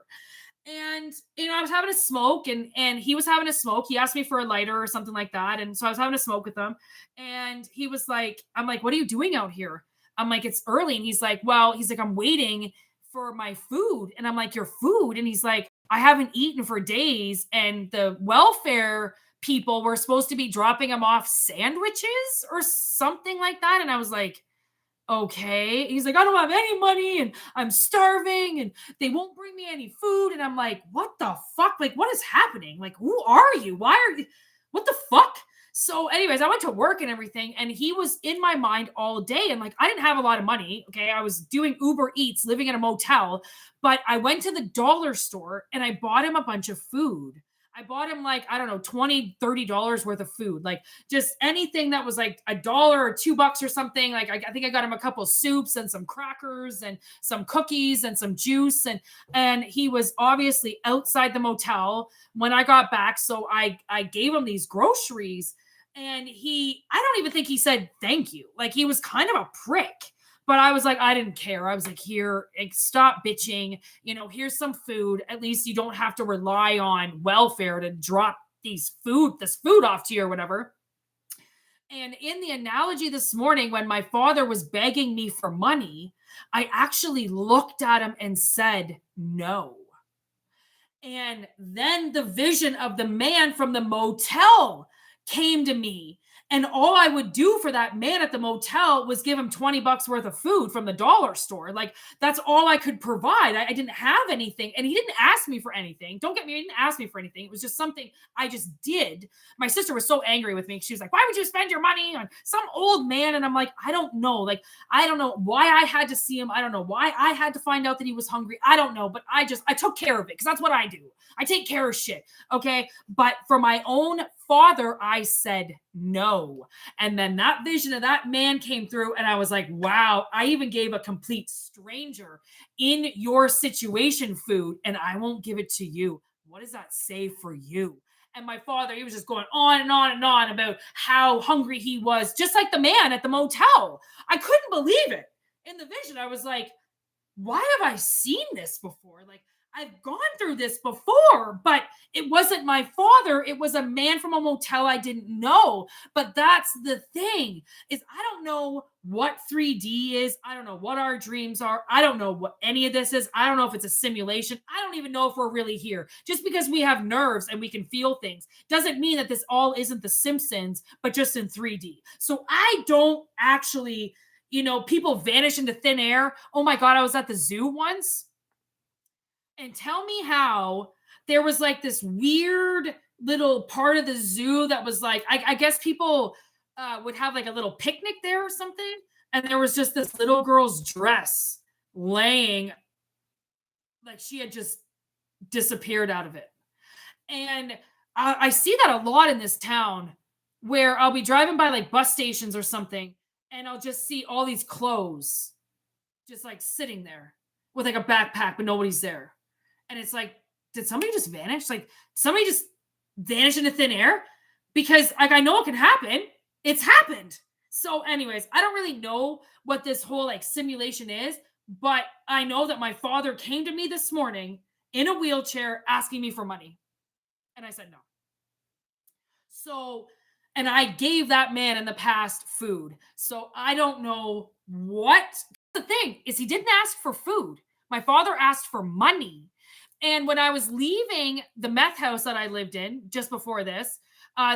And I was having a smoke, and he was having a smoke. He asked me for a lighter or something like that. And so I was having a smoke with him. And he was like, I'm like, what are you doing out here? I'm like, it's early. And he's like, I'm waiting for my food. And I'm like, your food? And he's like, I haven't eaten for days. And the welfare people were supposed to be dropping him off sandwiches or something like that. And I was like, okay. He's like, I don't have any money and I'm starving and they won't bring me any food. And I'm like, what the fuck? Like, what is happening? Like, who are you? Why are you? What the fuck? So, anyways, I went to work and everything, and he was in my mind all day. And like, I didn't have a lot of money. Okay. I was doing Uber Eats, living in a motel, but I went to the dollar store and I bought him a bunch of food. I bought him like, I don't know, $20, $30 worth of food, like just anything that was like $1 or $2 or something. Like, I think I got him a couple soups and some crackers and some cookies and some juice. And he was obviously outside the motel when I got back. So I gave him these groceries, and I don't even think he said thank you. Like, he was kind of a prick. But I was like, I didn't care. I was like, here, stop bitching. Here's some food. At least you don't have to rely on welfare to drop this food off to you or whatever. And in the analogy this morning, when my father was begging me for money, I actually looked at him and said, no. And then the vision of the man from the motel came to me. And all I would do for that man at the motel was give him $20 worth of food from the dollar store. Like, that's all I could provide. I didn't have anything. And he didn't ask me for anything. Don't get me, he didn't ask me for anything. It was just something I just did. My sister was so angry with me. She was like, why would you spend your money on some old man? And I'm like, I don't know. Like, I don't know why I had to see him. I don't know why I had to find out that he was hungry. I don't know. But I took care of it because that's what I do. I take care of shit. Okay. But for my own father, I said no. And then that vision of that man came through, and I was like, wow, I even gave a complete stranger in your situation food, and I won't give it to you. What does that say for you? And my father, he was just going on and on and on about how hungry he was, just like the man at the motel. I couldn't believe it. In the vision, I was like, why have I seen this before? Like, I've gone through this before, but it wasn't my father. It was a man from a motel I didn't know. But that's the thing, is I don't know what 3D is. I don't know what our dreams are. I don't know what any of this is. I don't know if it's a simulation. I don't even know if we're really here. Just because we have nerves and we can feel things doesn't mean that this all isn't The Simpsons, but just in 3D. So I don't actually, people vanish into thin air. Oh my God, I was at the zoo once. And tell me how there was like this weird little part of the zoo that was like, I guess people would have like a little picnic there or something. And there was just this little girl's dress laying Like she had just disappeared out of it. And I see that a lot in this town where I'll be driving by like bus stations or something and I'll just see all these clothes just like sitting there with like a backpack, but nobody's there. And it's like, did somebody just vanish? Like somebody just vanish into thin air? Because like I know it can happen. It's happened. So, anyways, I don't really know what this whole like simulation is, but I know that my father came to me this morning in a wheelchair asking me for money. And I said no. So, and I gave that man in the past food. So I don't know what the thing is. He didn't ask for food. My father asked for money. And when I was leaving the meth house that I lived in just before this,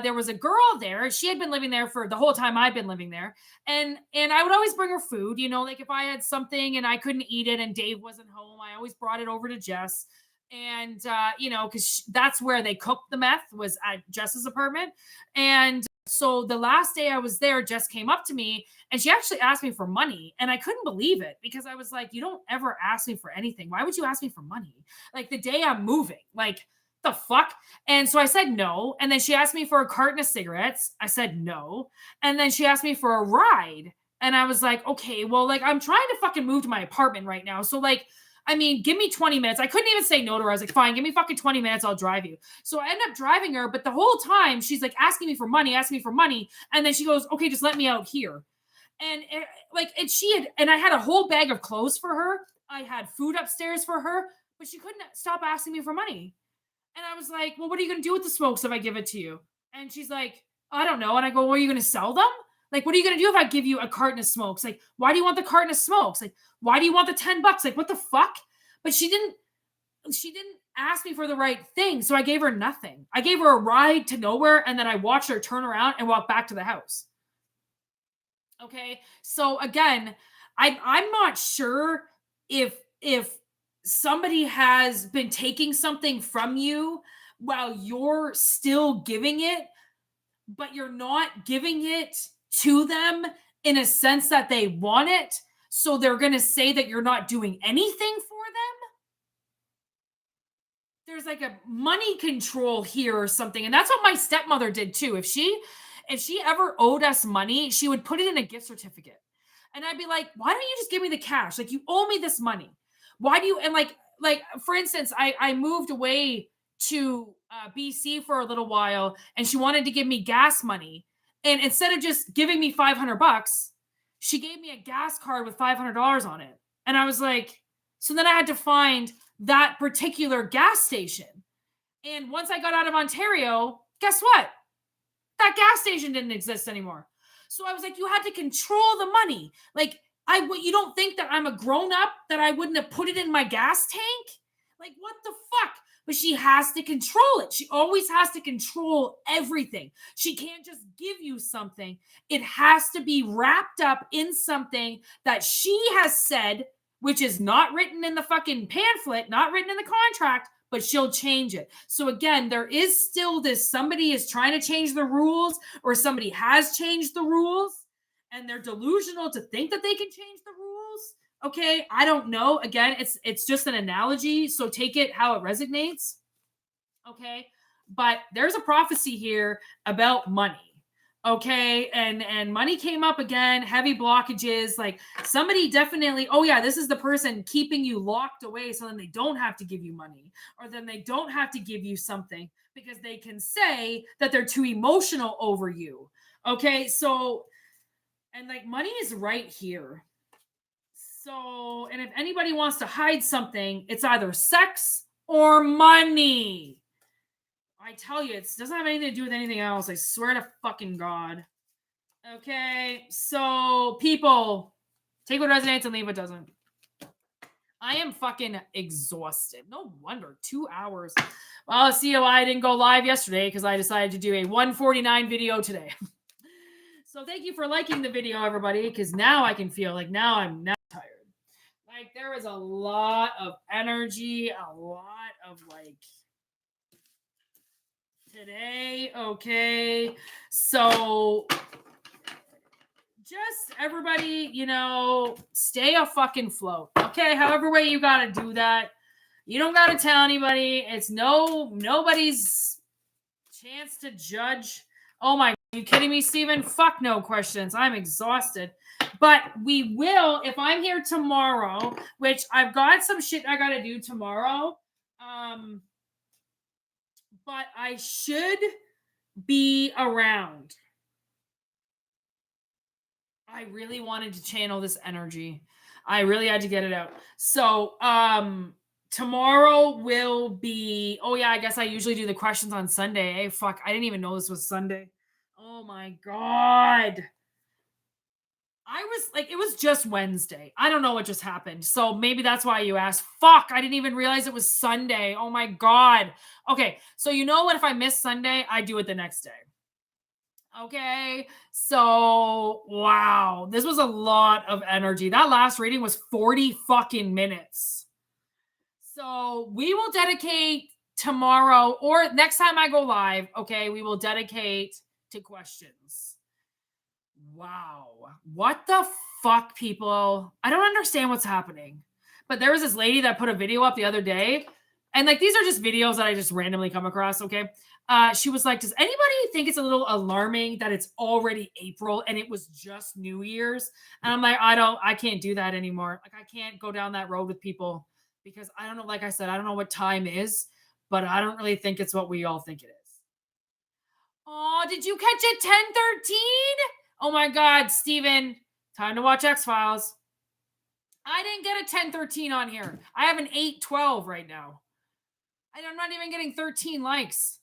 there was a girl there. She had been living there for the whole time I've been living there. And I would always bring her food, you know, like if I had something and I couldn't eat it and Dave wasn't home, I always brought it over to Jess. And you know, because that's where they cooked the meth, was at Jess's apartment. And so the last day I was there, Jess came up to me and she actually asked me for money. And I couldn't believe it because I was like, you don't ever ask me for anything. Why would you ask me for money? Like the day I'm moving, like the fuck? And so I said no. And then she asked me for a carton of cigarettes. I said no. And then she asked me for a ride. And I was like, okay, well, like I'm trying to fucking move to my apartment right now. So like, I mean, give me 20 minutes. I couldn't even say no to her. I was like, fine, give me fucking 20 minutes. I'll drive you. So I end up driving her. But the whole time she's like asking me for money. And then she goes, okay, just let me out here. And and I had a whole bag of clothes for her. I had food upstairs for her, but she couldn't stop asking me for money. And I was like, well, what are you going to do with the smokes if I give it to you? And she's like, I don't know. And I go, well, are you going to sell them? Like, what are you going to do if I give you a carton of smokes? Like, why do you want the carton of smokes? Like, why do you want the $10? Like, what the fuck? But she didn't ask me for the right thing. So I gave her nothing. I gave her a ride to nowhere. And then I watched her turn around and walk back to the house. Okay. So again, I'm not sure if somebody has been taking something from you while you're still giving it, but you're not giving it to them in a sense that they want it. So they're going to say that you're not doing anything for them. There's like a money control here or something. And that's what my stepmother did too. If she ever owed us money, she would put it in a gift certificate. And I'd be like, why don't you just give me the cash? Like, you owe me this money. Why do you? And like for instance, I moved away to BC for a little while and she wanted to give me gas money. And instead of just giving me $500, she gave me a gas card with $500 on it. And I was like, so then I had to find that particular gas station. And once I got out of Ontario, guess what? That gas station didn't exist anymore. So I was like, you had to control the money. Like, you don't think that I'm a grown up that I wouldn't have put it in my gas tank? Like, what the fuck? But she has to control it. She always has to control everything. She can't just give you something. It has to be wrapped up in something that she has said, which is not written in the fucking pamphlet, not written in the contract, but she'll change it. So again, there is still this, somebody is trying to change the rules, or somebody has changed the rules and they're delusional to think that they can change the rules. Okay, I don't know. Again, it's just an analogy, so take it how it resonates. Okay, but there's a prophecy here about money. Okay, and money came up again, heavy blockages. Like somebody definitely, oh yeah, this is the person keeping you locked away so then they don't have to give you money, or then they don't have to give you something because they can say that they're too emotional over you. Okay, so, and like money is right here. So, and if anybody wants to hide something, it's either sex or money. I tell you, it doesn't have anything to do with anything else. I swear to fucking God. Okay, so people, take what resonates and leave what doesn't. I am fucking exhausted. No wonder, 2 hours. Well, see why I didn't go live yesterday, because I decided to do a 1:49 video today. So thank you for liking the video, everybody, because now I can feel like now I'm not tired. Like there was a lot of energy, a lot of like today. Okay, so just everybody, you know, stay a fucking float. Okay, however way you gotta do that. You don't got to tell anybody. It's nobody's chance to judge. Oh my, are you kidding me, Steven? Fuck no questions. I'm exhausted. But we will, if I'm here tomorrow, which I've got some shit I got to do tomorrow. But I should be around. I really wanted to channel this energy. I really had to get it out. So, tomorrow will be, oh yeah, I guess I usually do the questions on Sunday. Hey, fuck, I didn't even know this was Sunday. Oh my God. I was like, it was just Wednesday. I don't know what just happened. So maybe that's why you asked. Fuck, I didn't even realize it was Sunday. Oh my God. Okay, so you know what? If I miss Sunday, I do it the next day. Okay, so wow, this was a lot of energy. That last reading was 40 fucking minutes. So we will dedicate tomorrow or next time I go live, okay, we will dedicate to questions. Wow. What the fuck, people? I don't understand what's happening. But there was this lady that put a video up the other day. And like, these are just videos that I just randomly come across. Okay. She was like, does anybody think it's a little alarming that it's already April and it was just New Year's? And I'm like, I can't do that anymore. Like, I can't go down that road with people because I don't know. Like I said, I don't know what time is, but I don't really think it's what we all think it is. Oh, did you catch it 10:13? Oh my God, Steven, time to watch X-Files. I didn't get a 10:13 on here. I have an 8:12 right now. And I'm not even getting 13 likes.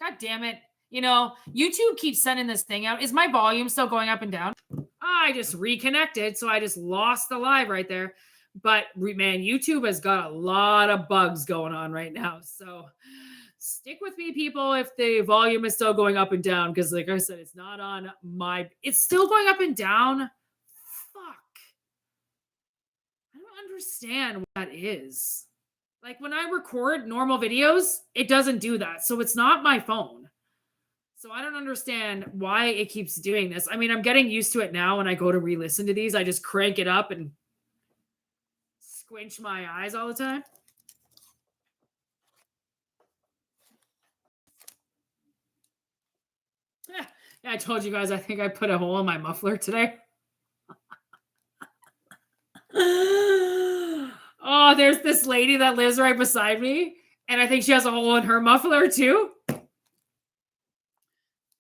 God damn it. You know, YouTube keeps sending this thing out. Is my volume still going up and down? I just reconnected, so I just lost the live right there. But man, YouTube has got a lot of bugs going on right now. So stick with me, people, if the volume is still going up and down, because like I said, it's not on it's still going up and down. Fuck. I don't understand what that is. Like when I record normal videos, it doesn't do that. So it's not my phone. So I don't understand why it keeps doing this. I mean, I'm getting used to it now. When I go to re-listen to these, I just crank it up and squinch my eyes all the time. Yeah, I told you guys, I think I put a hole in my muffler today. Oh, there's this lady that lives right beside me, and I think she has a hole in her muffler too.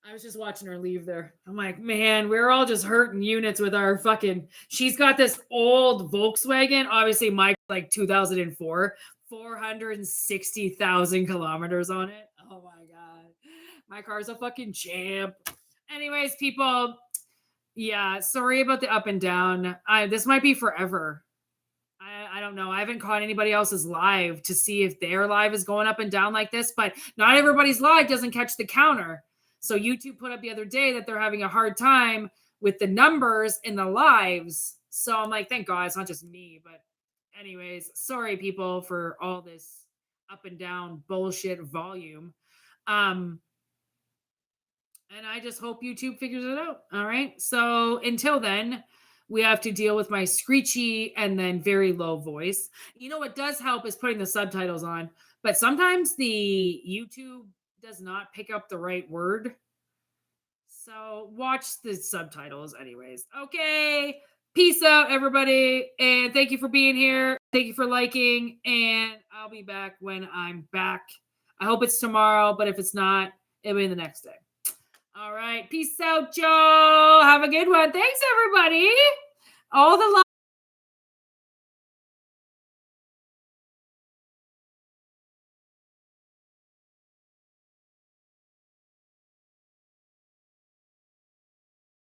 I was just watching her leave there. I'm like, man, we're all just hurting units with our fucking. She's got this old Volkswagen, obviously, Mike, like 2004, 460,000 kilometers on it. Oh my God. My car's a fucking champ. Anyways, people, yeah, sorry about the up and down. This might be forever. I don't know. I haven't caught anybody else's live to see if their live is going up and down like this, but not everybody's live doesn't catch the counter. So YouTube put up the other day that they're having a hard time with the numbers in the lives. So I'm like, thank God it's not just me. But anyways, sorry people for all this up and down bullshit volume. And I just hope YouTube figures it out. All right. So until then, we have to deal with my screechy and then very low voice. You know what does help is putting the subtitles on, but sometimes the YouTube does not pick up the right word. So watch the subtitles anyways. Okay. Peace out, everybody. And thank you for being here. Thank you for liking. And I'll be back when I'm back. I hope it's tomorrow, but if it's not, it'll be the next day. All right. Peace out, Joe. Have a good one. Thanks, everybody. All the love.